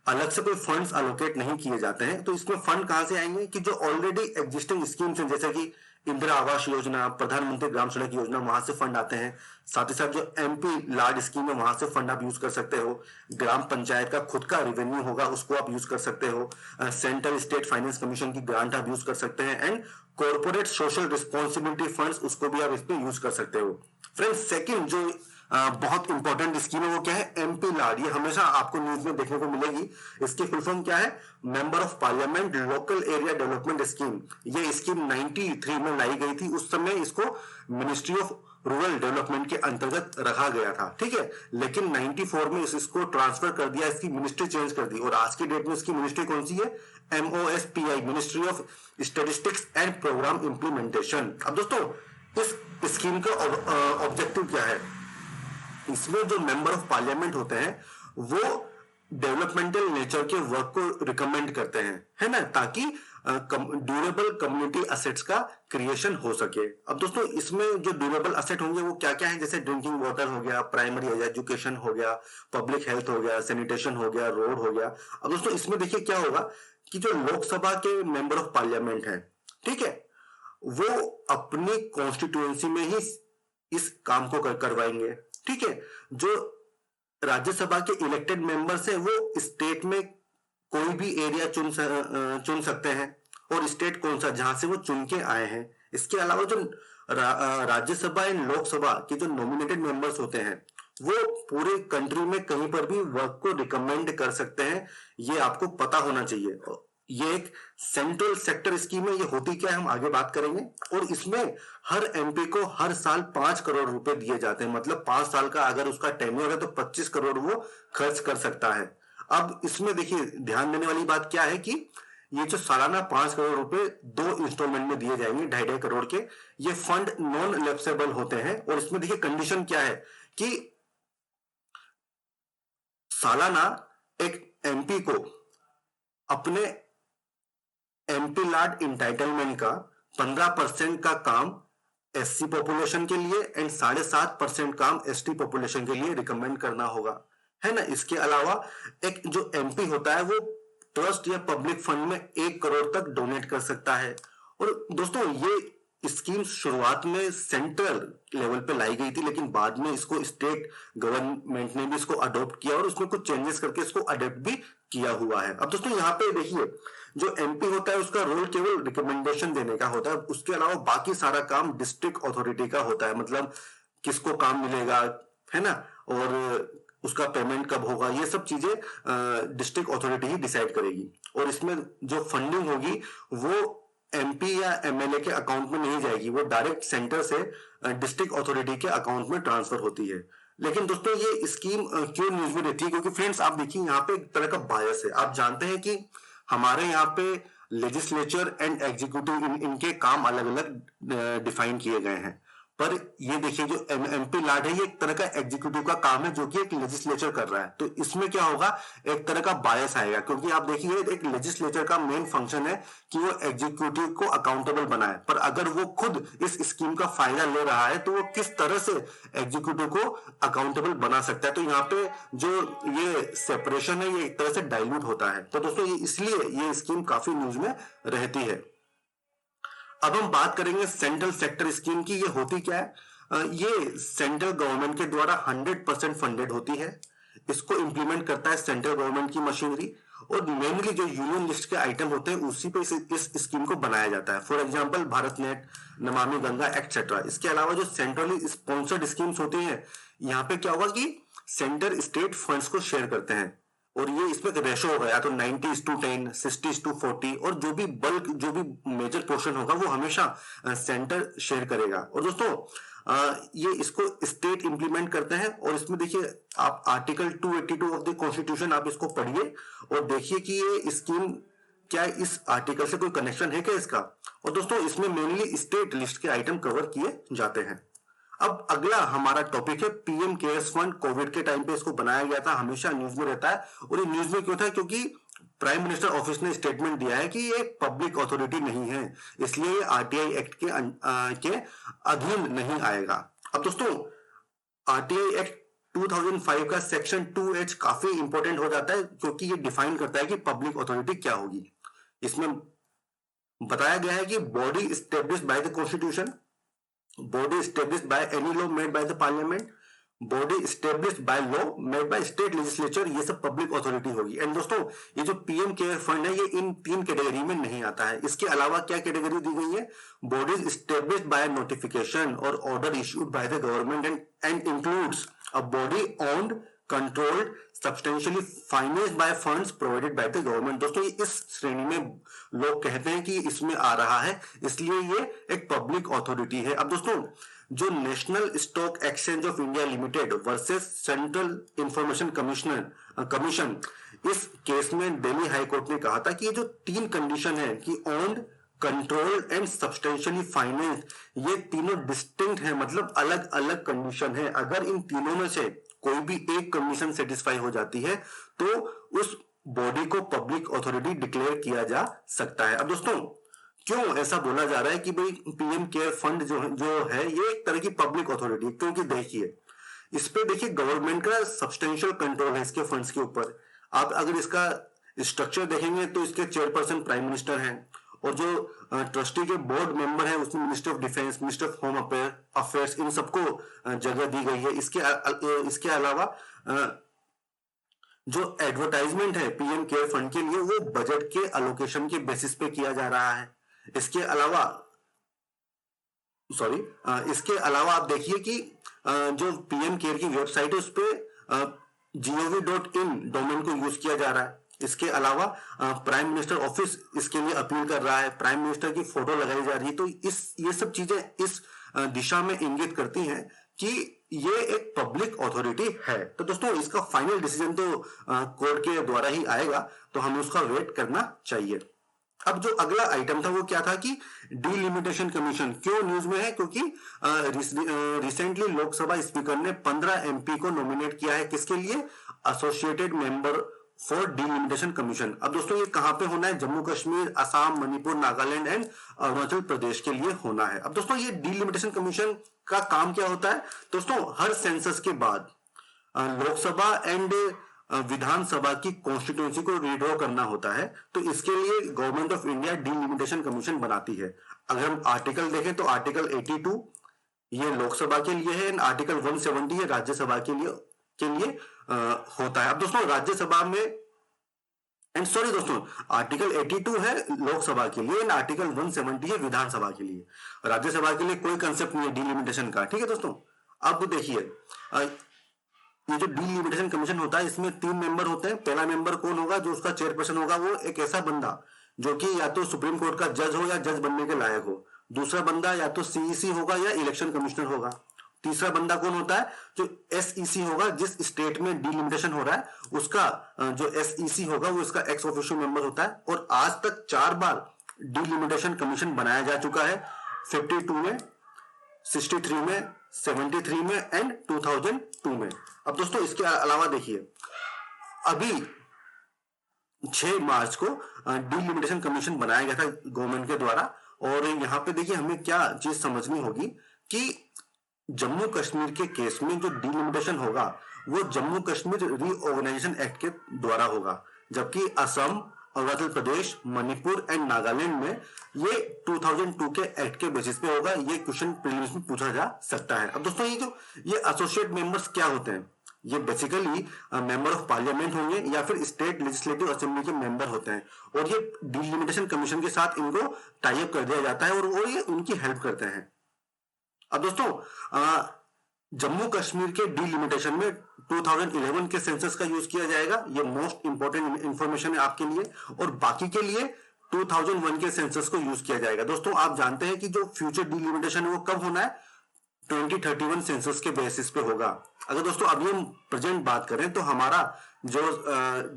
अलग से कोई फंड्स अलोकेट नहीं किए जाते हैं। तो इसमें फंड कहां से आएंगे कि जो ऑलरेडी एग्जिस्टिंग स्कीम्स हैं जैसे कि इंदिरा आवास योजना, प्रधानमंत्री ग्राम सड़क योजना, वहां से फंड आते हैं। साथ ही साथ जो एमपी लाड स्कीम है वहां से फंड आप यूज कर सकते हो। ग्राम पंचायत का खुद का रेवेन्यू होगा उसको आप यूज कर सकते हो। सेंट्रल स्टेट फाइनेंस कमीशन की ग्रांट आप यूज कर सकते हैं। And corporate social responsibility funds उसको भी आप इसमें यूज कर सकते हो। फ्रेंड्स सेकंड जो बहुत इंपॉर्टेंट स्कीम है वो क्या है? एमपी लाड। ये हमेशा आपको न्यूज में देखने को मिलेगी। इसकी फुल फॉर्म क्या है? Member of parliament local area development scheme. ये स्कीम 93 में लाई गई थी। उस समय इसको मिनिस्ट्री ऑफ रूरल डेवलपमेंट के अंतर्गत रखा गया था। ठीक है, लेकिन 94 में इसको ट्रांसफर कर दिया, इसकी मिनिस्ट्री चेंज कर दी, और आज की डेट में इसकी मिनिस्ट्री कौन सी है? MOSPI, ministry of statistics and programme implementation. अब दोस्तों इस स्कीम का ऑब्जेक्टिव क्या है? इसमें जो मेंबर ऑफ पार्लियामेंट होते हैं वो डेवलपमेंटल नेचर के वर्क को रिकमेंड करते हैं, है ना, ताकि ड्यूरेबल कम्युनिटी असेट्स का क्रिएशन हो सके। अब दोस्तों इसमें जो ड्यूरेबल असेट होंगे वो क्या क्या है? जैसे ड्रिंकिंग वाटर हो गया, प्राइमरी एजुकेशन हो गया, पब्लिक हेल्थ हो गया, सैनिटेशन हो गया, रोड हो गया। अब दोस्तों इसमें देखिए क्या होगा कि जो लोकसभा के मेंबर ऑफ पार्लियामेंट है, ठीक है, वो अपनी कॉन्स्टिट्यूएंसी में ही इस काम को करवाएंगे। ठीक है, जो राज्यसभा के इलेक्टेड मेंबर्स है वो स्टेट में कोई भी एरिया चुन सकते हैं, और स्टेट कौन सा जहां से वो चुन के आए हैं। इसके अलावा जो राज्यसभा एंड लोकसभा के जो नॉमिनेटेड मेंबर्स होते हैं वो पूरे कंट्री में कहीं पर भी वर्क को रिकमेंड कर सकते हैं, ये आपको पता होना चाहिए। ये एक सेंट्रल सेक्टर स्कीम है, ये होती क्या है हम आगे बात करेंगे। और इसमें हर एमपी को हर साल 5 करोड़ रुपए दिए जाते हैं, मतलब 5 साल का अगर उसका टेन्योर है तो 25 करोड़ वो खर्च कर सकता है। अब इसमें देखिए ध्यान देने वाली बात क्या है कि ये जो सालाना 5 करोड़ रुपए 2 इंस्टॉलमेंट में दिए जाएंगे, 2.5 करोड़ के। ये फंड नॉन लैप्सेबल होते हैं, और इसमें देखिए कंडीशन क्या है कि सालाना एक एमपी को अपने एमपी लैड इंटाइटलमेंट का 15% का काम एससी पॉपुलेशन के लिए एंड 7.5% काम एसटी पॉपुलेशन के लिए रिकमेंड करना होगा, है ना। इसके अलावा एक जो एमपी होता है वो ट्रस्ट या पब्लिक फंड में 1 करोड़ तक डोनेट कर सकता है। और दोस्तों ये स्कीम शुरुआत में सेंट्रल लेवल पे लाई गई थी, लेकिन बाद में इसको स्टेट गवर्नमेंट ने भी इसको अडॉप्ट किया और उसमें कुछ चेंजेस करके इसको अडॉप्ट भी किया हुआ है। अब दोस्तों यहाँ पे देखिए जो एमपी होता है उसका रोल केवल रिकमेंडेशन देने का होता है, उसके अलावा बाकी सारा काम डिस्ट्रिक्ट अथॉरिटी का होता है, मतलब किसको काम मिलेगा, है ना, और उसका पेमेंट कब होगा, ये सब चीजें डिस्ट्रिक्ट अथॉरिटी ही डिसाइड करेगी। और इसमें जो फंडिंग होगी वो एमपी या एमएलए के अकाउंट में नहीं जाएगी, वो डायरेक्ट सेंटर से डिस्ट्रिक्ट अथॉरिटी के अकाउंट में ट्रांसफर होती है। लेकिन दोस्तों ये स्कीम क्यों न्यूज में रहती है, क्योंकि फ्रेंड्स आप देखिए यहाँ पे एक तरह का बायस है। आप जानते हैं कि हमारे यहाँ पे लेजिस्लेचर एंड एग्जीक्यूटिव इनके काम अलग अलग डिफाइन किए गए हैं, पर ये देखिए जो एमपी लैड है ये एक तरह का एग्जीक्यूटिव का काम है जो कि एक लेजिस्लेचर कर रहा है। तो इसमें क्या होगा, एक तरह का बायस आएगा, क्योंकि आप देखिए एक लेजिस्लेचर का मेन फंक्शन है कि वो एग्जीक्यूटिव को अकाउंटेबल बनाए, पर अगर वो खुद इस स्कीम का फायदा ले रहा है तो वो किस तरह से एग्जीक्यूटिव को अकाउंटेबल बना सकता है। तो यहाँ पे जो ये सेपरेशन है ये एक तरह से डाइल्यूट होता है। तो दोस्तों ये इसलिए ये स्कीम काफी न्यूज में रहती है। अब हम बात करेंगे सेंट्रल सेक्टर स्कीम की। ये होती क्या है, ये सेंट्रल गवर्नमेंट के द्वारा 100% फंडेड होती है। इसको इंप्लीमेंट करता है सेंट्रल गवर्नमेंट की मशीनरी, और मेनली जो यूनियन लिस्ट के आइटम होते हैं उसी पे इस स्कीम को बनाया जाता है। For example Bharat net, Namami Ganga etcetera. इसके अलावा जो सेंट्रली स्पॉन्सर्ड स्कीम्स होती हैं, यहाँ पे क्या होगा कि सेंटर स्टेट फंड्स को शेयर करते हैं, और ये इसमें रेशो होगा या तो 90:10, 60:40, और जो भी बल्क जो भी मेजर पोर्शन होगा वो हमेशा सेंटर शेयर करेगा। और दोस्तों ये इसको स्टेट इंप्लीमेंट करते हैं, और इसमें देखिए आप आर्टिकल 282 ऑफ द कॉन्स्टिट्यूशन आप इसको पढ़िए और देखिए कि ये स्कीम क्या इस आर्टिकल से कोई कनेक्शन है क्या इसका। और दोस्तों इसमें मेनली स्टेट लिस्ट के आइटम कवर किए जाते हैं। अब अगला हमारा टॉपिक है पीएम केयर्स फंड। कोविड के टाइम पे इसको बनाया गया था, हमेशा न्यूज में रहता है। और ये न्यूज में क्यों था, क्योंकि प्राइम मिनिस्टर ऑफिस ने स्टेटमेंट दिया है कि ये पब्लिक अथॉरिटी नहीं है, इसलिए ये आरटीआई एक्ट के अधीन नहीं आएगा। अब दोस्तों आरटीआई एक्ट 2005 का सेक्शन 2H काफी इंपॉर्टेंट हो जाता है, क्योंकि ये डिफाइन करता है कि पब्लिक अथॉरिटी क्या होगी। इसमें बताया गया है कि body established by the constitution, body established by any law made by the parliament, body established by law made by state legislature, ये सब पब्लिक अथॉरिटी होगी। एंड दोस्तों ये जो पीएम केयर फंड है ये इन 3 कैटेगरी में नहीं आता है। इसके अलावा क्या कैटेगरी दी गई है, बॉडीज established by नोटिफिकेशन और order issued by the government and includes a body owned, controlled, substantially financed by funds provided by the government. दोस्तों इस श्रेणी में लोग कहते हैं कि इसमें आ रहा है, इसलिए ये एक पब्लिक अथॉरिटी है। अब दोस्तों जो national stock exchange of India limited versus central information commission, इस केस में दिल्ली हाई कोर्ट ने कहा था कि ये जो 3 कंडीशन है कि owned, controlled and substantially finance, ये तीनों डिस्टिंक्ट है, मतलब अलग अलग कंडीशन है। अगर इन तीनों में से कोई भी एक कंडीशन सेटिस्फाई हो जाती है तो उस बॉडी को पब्लिक अथॉरिटी डिक्लेयर किया जा सकता है। अब दोस्तों क्यों ऐसा बोला जा रहा है कि भाई पीएम केयर फंड जो है ये एक तरह की पब्लिक अथॉरिटी, क्योंकि देखिए इस पे देखिए गवर्नमेंट का सब्सटेंशियल कंट्रोल है इसके फंड्स के ऊपर। आप अगर इसका स्ट्रक्चर देखेंगे तो इसके चेयरपर्सन प्राइम मिनिस्टर हैं, और जो ट्रस्टी के बोर्ड मेंबर है उसमें minister of defence, minister of home affairs, इन सबको जगह दी गई है। इसके अलावा जो एडवर्टाइजमेंट है पीएम केयर फंड के लिए वो बजट के अलोकेशन के बेसिस पे किया जा रहा है। इसके अलावा इसके अलावा आप देखिए कि जो पीएम केयर की वेबसाइट है उस पर gov.in डोमेन को यूज किया जा रहा है। इसके अलावा प्राइम मिनिस्टर ऑफिस इसके लिए अपील कर रहा है, प्राइम मिनिस्टर की फोटो लगाई जा रही है। तो ये सब चीजें इस दिशा में इंगित करती हैं कि ये एक पब्लिक अथॉरिटी है। तो दोस्तों इसका फाइनल डिसीजन तो कोर्ट के द्वारा ही आएगा, तो हमें उसका वेट करना चाहिए। अब जो अगला आइटम था वो क्या था कि डिलिमिटेशन कमीशन क्यों न्यूज में है, क्योंकि रिसेंटली लोकसभा स्पीकर ने 15 एमपी को नॉमिनेट किया है। किसके लिए? Associated member for delimitation commission. अब दोस्तों ये कहां पे होना है? जम्मू कश्मीर, असम, मणिपुर, नागालैंड एंड अरुणाचल प्रदेश के लिए होना है। अब दोस्तों ये डिलिमिटेशन कमीशन का काम क्या होता है? दोस्तों हर सेंसस के बाद लोकसभा एंड विधानसभा की कॉन्स्टिट्यूंसी को रीड्रॉ करना होता है। तो इसके लिए government of India delimitation commission बनाती है। अगर हम आर्टिकल देखें तो आर्टिकल 82 ये लोकसभा के लिए है एंड आर्टिकल 170 ये राज्यसभा के लिए होता है। अब दोस्तों राज्यसभा में एंड सॉरी दोस्तों आर्टिकल 82 है लोकसभा के लिए एंड आर्टिकल 170 है विधानसभा के लिए। राज्यसभा के लिए कोई कंसेप्ट नहीं है डिलिमिटेशन का। ठीक है दोस्तों, अब देखिए ये जो डिलिमिटेशन कमीशन होता है इसमें 3 मेंबर होते हैं। पहला मेंबर कौन होगा? जो उसका चेयरपर्सन होगा वो एक ऐसा बंदा जो कि या तो सुप्रीम कोर्ट का जज हो या जज बनने के लायक हो। दूसरा बंदा या तो सीईसी होगा या इलेक्शन कमिश्नर होगा। तीसरा बंदा कौन होता है? जो एसईसी होगा, जिस स्टेट में डिलिमिटेशन हो रहा है उसका जो एसईसी होगा वो इसका एक्स ऑफिशियो मेंबर होता है। और आज तक 4 बार डिलिमिटेशन कमीशन बनाया जा चुका है, 52 में, 63 में, 73 में एंड 2002 में। अब दोस्तों इसके अलावा देखिए अभी 6 मार्च को डिलिमिटेशन कमीशन बनाया गया था गवर्नमेंट के द्वारा। और यहाँ पे देखिए हमें क्या चीज समझनी होगी कि जम्मू कश्मीर के केस में जो डिलिमिटेशन होगा वो जम्मू कश्मीर रीऑर्गेनाइजेशन एक्ट के द्वारा होगा, जबकि असम, अरुणाचल प्रदेश, मणिपुर एंड नागालैंड में ये 2002 के एक्ट के बेसिस पे होगा। ये क्वेश्चन प्रीलिम्स में पूछा जा सकता है। अब दोस्तों ये एसोसिएट मेंबर्स क्या होते हैं? ये बेसिकली मेंबर ऑफ पार्लियामेंट होंगे या फिर स्टेट लेजिस्लेटिव असेंबली के मेंबर होते हैं। और ये डिलिमिटेशन कमीशन के साथ इनको टाई अप कर दिया जाता है और ये उनकी हेल्प करते हैं। अब दोस्तों जम्मू कश्मीर के डिलिमिटेशन में 2011 के सेंसस का यूज किया जाएगा। ये मोस्ट इंपोर्टेंट इंफॉर्मेशन है आपके लिए। और बाकी के लिए 2001 के सेंसस को यूज किया जाएगा। दोस्तों आप जानते हैं कि जो फ्यूचर डिलिमिटेशन है वो कब होना है? 2031 सेंसस के बेसिस पे होगा। अगर दोस्तों अभी हम प्रेजेंट बात करें तो हमारा जो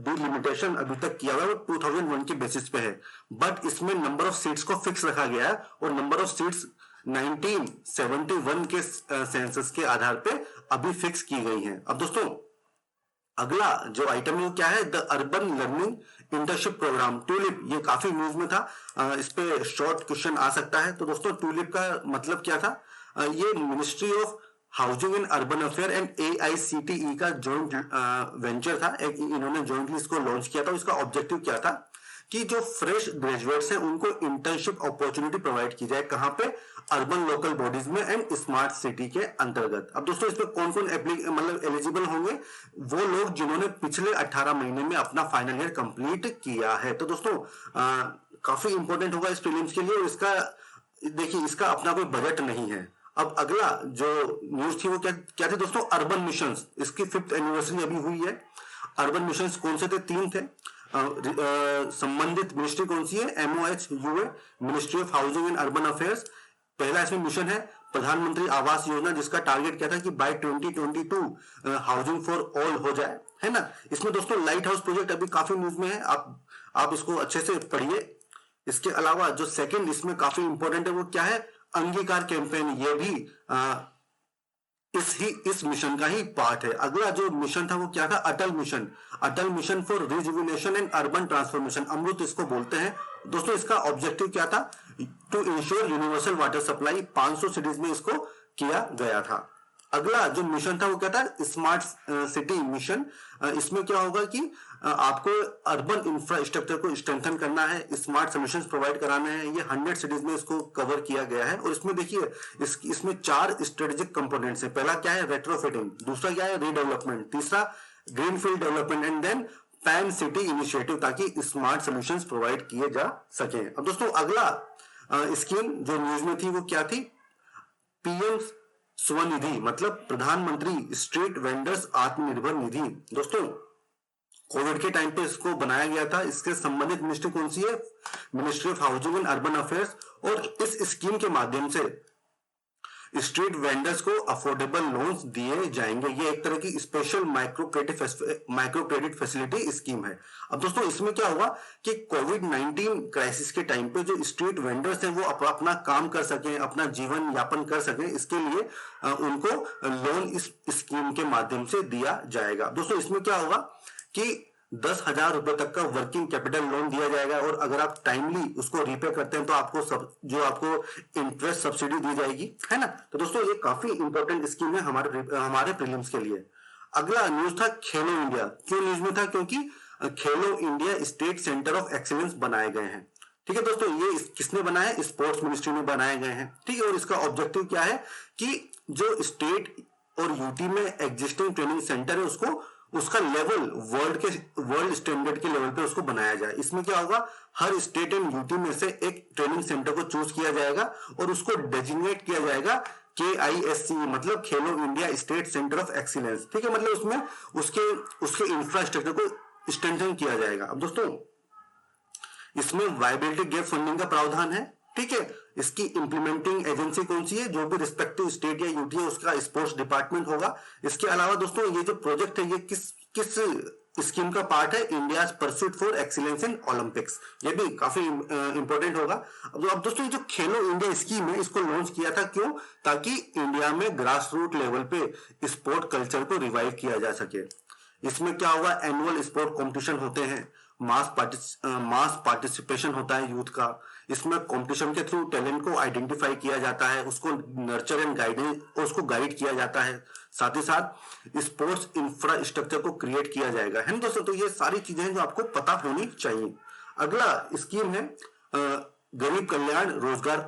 डिलिमिटेशन अभी तक किया हुआ है वो 2001 के बेसिस पे है, बट इसमें नंबर ऑफ सीट्स को फिक्स रखा गया है और नंबर ऑफ सीट्स 1971 के सेंसस के आधार पे अभी फिक्स की गई हैं। अब दोस्तों अगला जो आइटम है वो क्या है? The urban learning internship programme TULIP. ये काफी न्यूज में था, इस पे शॉर्ट क्वेश्चन आ सकता है। तो दोस्तों टूलिप का मतलब क्या था? ये ministry of housing and urban affair and AICTE का जॉइंट वेंचर था। इन्होंने जॉइंटली इसको लॉन्च किया था। इसका ऑब्जेक्टिव क्या था कि जो फ्रेश ग्रेजुएट्स हैं उनको इंटर्नशिप अपॉर्चुनिटी प्रोवाइड की जाए। कहां पे? अर्बन लोकल बॉडीज में एंड स्मार्ट सिटी के अंतर्गत। अब दोस्तों इसमें कौन कौन मतलब एलिजिबल होंगे? वो लोग जिन्होंने पिछले 18 महीने में अपना फाइनल ईयर कंप्लीट किया है। तो दोस्तों काफी इंपॉर्टेंट होगा इस प्रीलिम्स के लिए। और इसका देखिए इसका अपना कोई बजट नहीं है। अब अगला जो न्यूज थी वो क्या थी दोस्तों? Urban mission. इसकी 5th एनिवर्सरी अभी हुई है। अर्बन मिशन कौन से थे? 3 थे। संबंधित मिनिस्ट्री कौन सी है? MOHUA, ministry of housing and urban affairs. पहला इसमें मिशन है प्रधानमंत्री आवास योजना, जिसका टारगेट क्या था कि बाय 2022 हाउसिंग फॉर ऑल हो जाए, है ना। इसमें दोस्तों लाइट हाउस प्रोजेक्ट अभी काफी न्यूज में है, आप इसको अच्छे से पढ़िए। इसके अलावा जो सेकंड इसमें काफी इंपॉर्टेंट है वो क्या है? अंगीकार कैंपेन। ये भी इस मिशन का ही पार्ट है। अगला जो मिशन था वो क्या था? Atal mission for rejuvenation and urban transformation, Amrut इसको बोलते हैं। दोस्तों इसका ऑब्जेक्टिव क्या था? To ensure universal water supply. 500 cities में इसको किया गया था। अगला जो मिशन था वो क्या था, स्मार्ट सिटी मिशन। इसमें क्या होगा कि आपको अर्बन इंफ्रास्ट्रक्चर को स्ट्रेंथन करना है, स्मार्ट सॉल्यूशंस प्रोवाइड कराने हैं। ये 100 सिटीज में इसको कवर किया गया है। और इसमें देखिए इसमें 4 स्ट्रेटेजिक कंपोनेंट्स है। पहला क्या है, रेट्रोफिटिंग, दूसरा क्या है, रीडेवलपमेंट, तीसरा greenfield development and then pan city initiative, ताकि स्मार्ट सॉल्यूशंस प्रोवाइड किए जा सके। अब दोस्तों अगला स्कीम जो न्यूज में थी वो क्या थी, पीएम स्वनिधि, मतलब प्रधानमंत्री स्ट्रीट वेंडर्स आत्मनिर्भर निधि। दोस्तों कोविड के टाइम पे इसको बनाया गया था। इसके संबंधित मिनिस्ट्री कौन सी है, ministry of housing and urban affairs. और इस स्कीम के माध्यम से स्ट्रीट वेंडर्स को अफोर्डेबल लोन्स दिए जाएंगे। ये एक तरह की special micro credit facility scheme है। अब दोस्तों इसमें क्या हुआ कि कोविड-19 क्राइसिस के टाइम पे जो स्ट्रीट वेंडर्स हैं वो अपना काम कर सकें, अपना जीवन यापन कर सकें, इसके लिए उनको लोन इस स्कीम के माध्यम से दिया जाएगा। दोस्तों इसमें क्या होगा कि 10,000 रुपए तक का वर्किंग कैपिटल लोन दिया जाएगा। और अगर आप टाइमली उसको रीपे करते हैं तो आपको आपको इंटरेस्ट सब्सिडी दी जाएगी, है ना। तो दोस्तों ये काफी इंपॉर्टेंट स्कीम है हमारे प्रीलिम्स के लिए। अगला न्यूज था खेलो इंडिया। क्यों न्यूज में था, क्योंकि खेलो India state centre of excellence बनाए गए हैं। ठीक है दोस्तों, ये किसने बनाया है, स्पोर्ट्स मिनिस्ट्री में बनाए गए हैं। ठीक है, और इसका ऑब्जेक्टिव क्या है कि जो स्टेट और यूटी में एग्जिस्टिंग ट्रेनिंग सेंटर है उसका लेवल वर्ल्ड स्टैंडर्ड के लेवल पे उसको बनाया जाए। इसमें क्या होगा, हर स्टेट एंड यूटी में से एक ट्रेनिंग सेंटर को चूज किया जाएगा और उसको डेजिग्नेट किया जाएगा KISC, मतलब खेलो India state centre of excellence. ठीक है, मतलब उसमें उसके इंफ्रास्ट्रक्चर को स्ट्रेंथन किया जाएगा। अब दोस्तों इसमें वायबिलिटी गैप फंडिंग का प्रावधान है। ठीक है, इसकी इंप्लीमेंटिंग एजेंसी कौन सी है, जो भी रिस्पेक्टिव स्टेट या यूटी है उसका स्पोर्ट्स डिपार्टमेंट होगा। इसके अलावा दोस्तों ये जो प्रोजेक्ट है ये किस स्कीम का पार्ट है, India pursuit for excellence in Olympics. ये भी काफी इंपॉर्टेंट होगा। अब दोस्तों ये जो खेलो इंडिया स्कीम है इसको लॉन्च किया था, क्यों, ताकि इंडिया में ग्रास रूट लेवल पे स्पोर्ट कल्चर को रिवाइव किया जा सके। इसमें क्या होगा, एनुअल स्पोर्ट कॉम्पिटिशन होते हैं, मास पार्टिसिपेशन होता है यूथ का। इसमें कंपटीशन के थ्रू टैलेंट को आइडेंटिफाई किया जाता है, उसको नर्चर एंड गाइडेंस और उसको गाइड किया जाता है। साथ ही साथ स्पोर्ट्स इंफ्रास्ट्रक्चर को क्रिएट किया जाएगा, है ना दोस्तों। तो ये सारी चीजें हैं जो आपको पता होनी चाहिए। अगला स्कीम है गरीब कल्याण रोजगार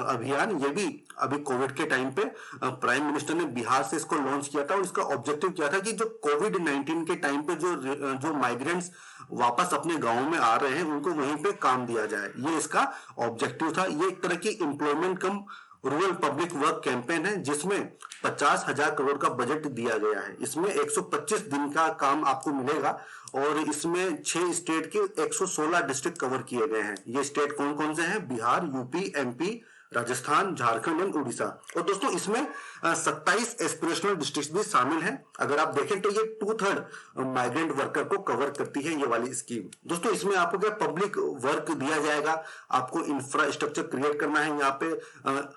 अभियान। ये भी अभी कोविड के टाइम पे प्राइम मिनिस्टर ने बिहार से इसको लॉन्च किया था। और इसका ऑब्जेक्टिव क्या था कि जो कोविड-19 के टाइम पे जो माइग्रेंट्स वापस अपने गांव में आ रहे हैं उनको वहीं पे काम दिया जाए, ये इसका ऑब्जेक्टिव था। ये एक तरह की एम्प्लॉयमेंट कम रूरल पब्लिक वर्क कैंपेन है जिसमें 50,000 करोड़ का बजट दिया गया है। इसमें 125 दिन का काम आपको मिलेगा और इसमें 6 स्टेट के 116 डिस्ट्रिक्ट कवर किए गए हैं। ये स्टेट कौन कौन से हैं, Bihar, UP, MP, Rajasthan, Jharkhand and Orissa. और दोस्तों इसमें 27 एस्पिरेशनल डिस्ट्रिक्ट भी शामिल हैं। अगर आप देखें तो ये 2/3 माइग्रेंट वर्कर को कवर करती है ये वाली स्कीम। दोस्तों इसमें आपको क्या फाइबर वर्क दिया जाएगा, आपको इंफ्रास्ट्रक्चर क्रिएट करना है। यहाँ पे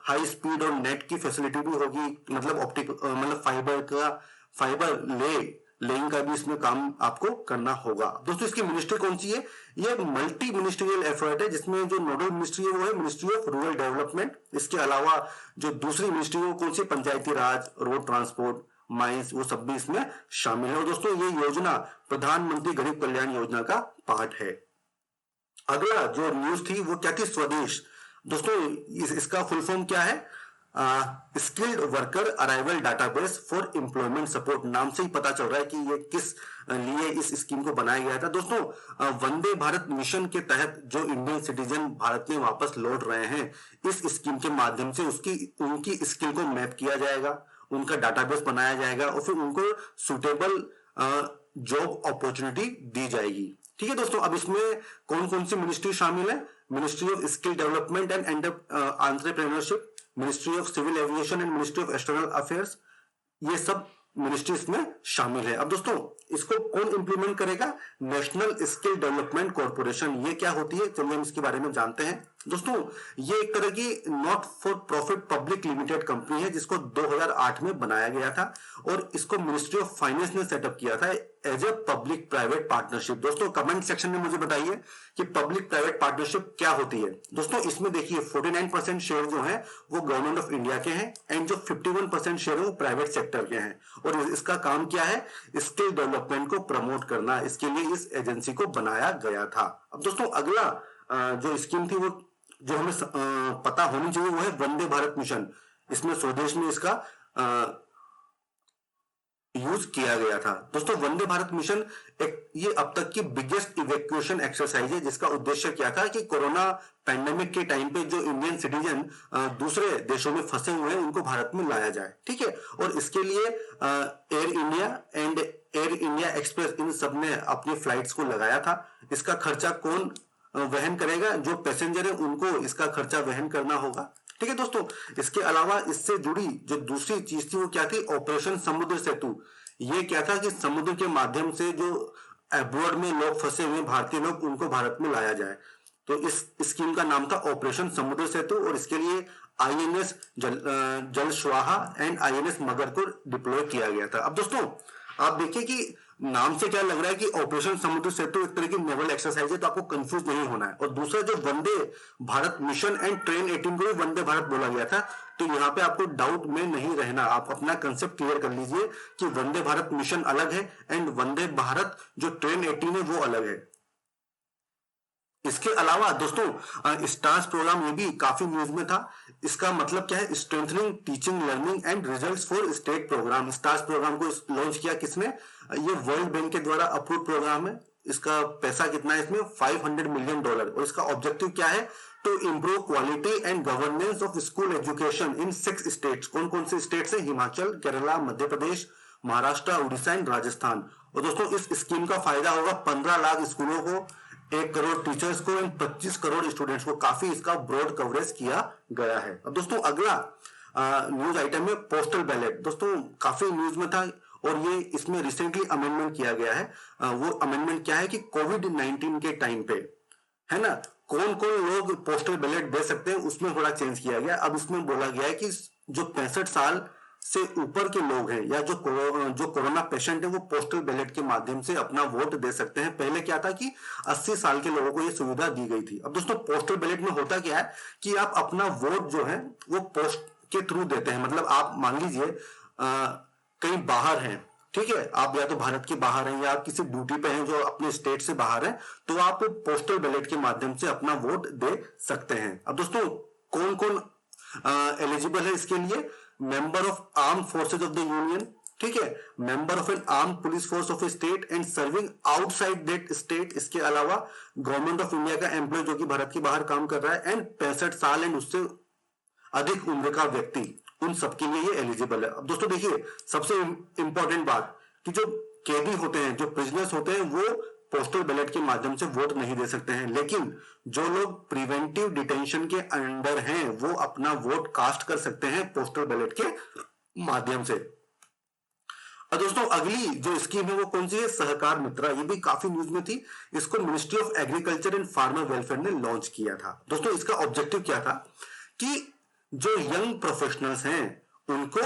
हाई स्पीड और नेट की फैसिलिटी भी होगी, मतलब फाइबर लेइंग का भी इसमें काम आपको करना होगा। दोस्तों इसकी मिनिस्ट्री कौन सी है, ये मल्टी मिनिस्ट्रियल एफर्ट है जिसमें जो नोडल मिनिस्ट्री है वो है मिनिस्ट्री ऑफ रूरल डेवलपमेंट। इसके अलावा जो दूसरी मिनिस्ट्री है कौन सी, पंचायती राज, रोड ट्रांसपोर्ट, माइंस, वो सब भी इसमें शामिल है। और दोस्तों ये योजना प्रधानमंत्री गरीब कल्याण योजना का पार्ट है। अगला जो न्यूज थी वो क्या थी, स्वदेश। दोस्तों इसका फुल फॉर्म क्या है, skilled worker arrival database for employment support. नाम से ही पता चल रहा है कि ये किस लिए इस स्कीम को बनाया गया था। दोस्तों वंदे भारत मिशन के तहत जो इंडियन सिटीजन भारत में वापस लौट रहे हैं, इस स्कीम के माध्यम से उनकी स्किल को मैप किया जाएगा, उनका डाटाबेस बनाया जाएगा और फिर उनको सुटेबल जॉब अपॉर्चुनिटी दी जाएगी। ठीक है दोस्तों, अब इसमें कौन कौन सी मिनिस्ट्री शामिल है, ministry of skill development and entrepreneurship, ministry of civil aviation and ministry of external affairs, ये सब मिनिस्ट्री इसमें शामिल है। अब दोस्तों इसको कौन इंप्लीमेंट करेगा, नेशनल स्किल डेवलपमेंट कॉर्पोरेशन। ये क्या होती है, चलिए हम इसके बारे में जानते हैं। दोस्तों ये एक तरह की not for profit public limited company है जिसको 2008 में बनाया गया था और इसको मिनिस्ट्री ऑफ फाइनेंस ने सेटअप किया था as a public private partnership. दोस्तों कमेंट सेक्शन में मुझे बताइए कि पब्लिक प्राइवेट पार्टनरशिप क्या होती है। दोस्तों इसमें देखिए 49% शेयर जो है वो गवर्नमेंट ऑफ इंडिया के हैं एंड जो 51% शेयर है वो प्राइवेट सेक्टर के हैं और इसका काम क्या है, स्किल डेवलपमेंट को प्रमोट करना। इसके लिए इस एजेंसी को बनाया गया था। अब दोस्तों अगला जो स्कीम थी वो जो हमें पता होनी चाहिए वो है वंदे भारत मिशन। इसमें स्वदेश में इसका यूज किया गया था। दोस्तों वंदे भारत मिशन ये अब तक की बिगेस्ट इवैक्यूएशन एक्सरसाइज है जिसका उद्देश्य क्या था कि कोरोना पैंडेमिक के टाइम पे जो इंडियन सिटीजन दूसरे देशों में फंसे हुए हैं उनको भारत में लाया जाए, ठीक है। और इसके लिए air India and air India express in सब ने अपनी फ्लाइट्स को लगाया था। इसका खर्चा कौन वहन करेगा, जो पैसेंजर है उनको इसका खर्चा वहन करना होगा, ठीक है दोस्तों। इसके अलावा इससे जुड़ी जो दूसरी चीज थी वो क्या थी, ऑपरेशन समुद्र सेतु। ये क्या था कि समुद्र के माध्यम से जो अब्रॉड में लोग फंसे हुए भारतीय लोग उनको भारत में लाया जाए। तो इस स्कीम का नाम था ऑपरेशन समुद्र सेतु और इसके लिए आईएनएस जल स्वाहा एंड आईएनएस मगर को डिप्लॉय किया गया था। अब दोस्तों आप देखिए कि नाम से क्या लग रहा है कि ऑपरेशन समुद्र सेतु एक तरह की नेवल एक्सरसाइज है, तो आपको कंफ्यूज नहीं होना है। और दूसरा जो Vande Bharat mission and train 18 को भी वंदे भारत बोला गया था, तो यहाँ पे आपको डाउट में नहीं रहना, आप अपना कंसेप्ट क्लियर कर लीजिए कि वंदे भारत मिशन अलग है एंड वंदे भारत जो ट्रेन 18 है वो अलग है। इसके अलावा दोस्तों स्टार्स प्रोग्राम ये भी काफी न्यूज में था। इसका मतलब क्या है, strengthening teaching learning and results for state programme. STARS programme को लॉन्च किया किसने, ये वर्ल्ड बैंक के द्वारा अप्रूव प्रोग्राम है। इसका पैसा कितना है, इसमें $500 मिलियन और इसका ऑब्जेक्टिव क्या है, to improve quality and governance of school education in 6 states. कौन कौन से स्टेट्स है, हिमाचल, केरला, मध्य प्रदेश, महाराष्ट्र, उड़ीसा एंड राजस्थान। और दोस्तों इस स्कीम का फायदा होगा 15 लाख स्कूलों को, 1 करोड़ टीचर्स को एंड 25 करोड़ स्टूडेंट्स को। काफी इसका ब्रॉड कवरेज किया गया है। अब दोस्तों अगला न्यूज आइटम है पोस्टल बैलेट। दोस्तों काफी न्यूज में था और ये इसमें रिसेंटली अमेंडमेंट किया गया है। वो अमेंडमेंट क्या है कि कोविड-19 के टाइम पे है ना, कौन कौन लोग पोस्टल बैलेट दे सकते हैं उसमें थोड़ा चेंज किया गया। अब इसमें बोला गया है कि जो 65 साल से ऊपर के लोग हैं या जो कोरोना पेशेंट है वो पोस्टल बैलेट के माध्यम से अपना वोट दे सकते हैं। पहले क्या था कि 80 साल के लोगों को ये सुविधा दी गई थी। अब दोस्तों पोस्टल बैलेट में होता क्या है कि आप अपना वोट जो है वो पोस्ट के थ्रू देते हैं। मतलब आप मान लीजिए कहीं बाहर हैं, ठीक है, आप या तो भारत के बाहर हैं या आप किसी ड्यूटी पे हैं जो अपने स्टेट से बाहर है, तो आप पोस्टल बैलेट के माध्यम से अपना वोट दे सकते हैं। अब दोस्तों कौन कौन एलिजिबल है इसके लिए, member of arm forces of the union, ठीक है, member of N arm police force of A state and serving outside that state. इसके अलावा गवर्नमेंट ऑफ इंडिया का एम्प्लॉय जो कि भारत के बाहर काम कर रहा है एंड 65 साल एंड उससे अधिक उम्र का व्यक्ति, उन सबके लिए ये एलिजिबल है। अब दोस्तों देखिए सबसे इंपॉर्टेंट बात कि जो कैदी होते हैं, जो प्रिजनर्स होते हैं, वो पोस्टल बैलेट के माध्यम से वोट नहीं दे सकते हैं, लेकिन जो लोग प्रिवेंटिव डिटेंशन के अंडर हैं वो अपना वोट कास्ट कर सकते हैं पोस्टल बैलेट के माध्यम से। और दोस्तों अगली जो स्कीम है वो कौन सी है, सहकार मित्रा। ये भी काफी न्यूज में थी। इसको ministry of agriculture and farmer welfare ने लॉन्च किया था। दोस्तों इसका ऑब्जेक्टिव क्या था कि जो यंग प्रोफेशनल्स हैं उनको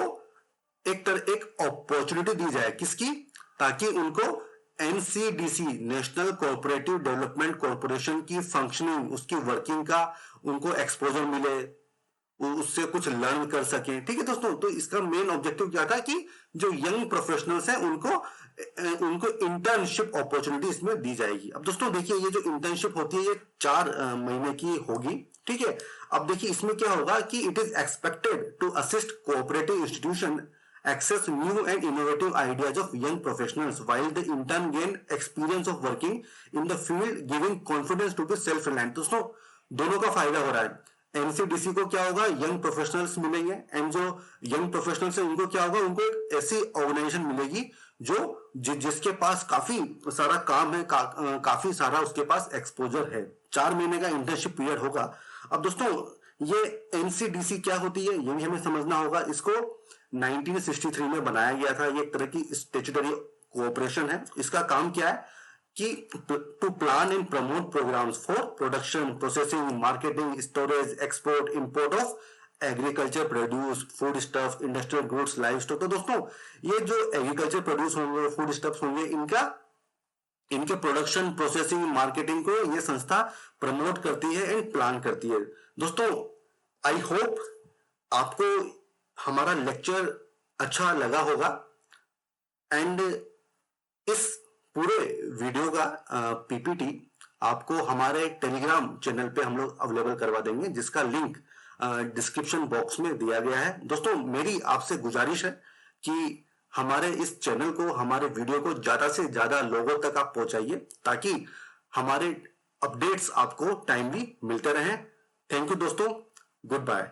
एक अपॉर्चुनिटी दी जाए, किसकी, ताकि उनको NCDC national cooperative development corporation की फंक्शनिंग, उसकी वर्किंग का उनको एक्सपोजर मिले, उससे कुछ लर्न कर सकें, ठीक है दोस्तों। तो इसका मेन ऑब्जेक्टिव क्या था कि जो यंग प्रोफेशनल्स हैं उनको इंटर्नशिप अपॉर्चुनिटी इसमें दी जाएगी। अब दोस्तों देखिए ये जो इंटर्नशिप होती है ये 4 महीने की होगी, ठीक है। अब देखिए इसमें क्या होगा कि it is expected to assist cooperative institution access new and innovative ideas of young professionals while they in turn gain experience of working in the field, giving confidence to be self reliant। दोस्तों दोनों का फायदा हो रहा है। NCDC को क्या होगा, यंग प्रोफेशनल्स मिलेंगे एंड जो यंग प्रोफेशनल्स है उनको क्या होगा, उनको एक ऐसी ऑर्गेनाइजेशन मिलेगी जो जिसके पास काफी सारा काम है, काफी सारा उसके पास एक्सपोजर है। 4 महीने का इंटर्नशिप पीरियड होगा। अब दोस्तों ये एनसीडीसी क्या होती है ये भी हमें समझना होगा। इसको 1963 में बनाया गया था। ये एक तरह की स्टैट्यूटरी कोऑपरेशन है। इसका काम क्या है कि to plan and promote programmes for production, processing, marketing, storage, export, import of agriculture produce, foodstuff, industrial goods, livestock. तो दोस्तों ये जो एग्रीकल्चर प्रोड्यूस होंगे, फूड स्टफ्स होंगे, इनके प्रोडक्शन, प्रोसेसिंग, मार्केटिंग को ये संस्था प्रमोट करती है एंड प्लान करती है। दोस्तों आई होप आपको हमारा लेक्चर अच्छा लगा होगा एंड इस पूरे वीडियो का पीपीटी आपको हमारे टेलीग्राम चैनल पे हम लोग अवेलेबल करवा देंगे, जिसका लिंक डिस्क्रिप्शन बॉक्स में दिया गया है। दोस्तों मेरी आपसे गुजारिश है कि हमारे इस चैनल को, हमारे वीडियो को ज्यादा से ज्यादा लोगों तक आप पहुंचाइए, ताकि हमारे अपडेट्स आपको टाइमली मिलते रहें। थैंक यू दोस्तों, गुड बाय।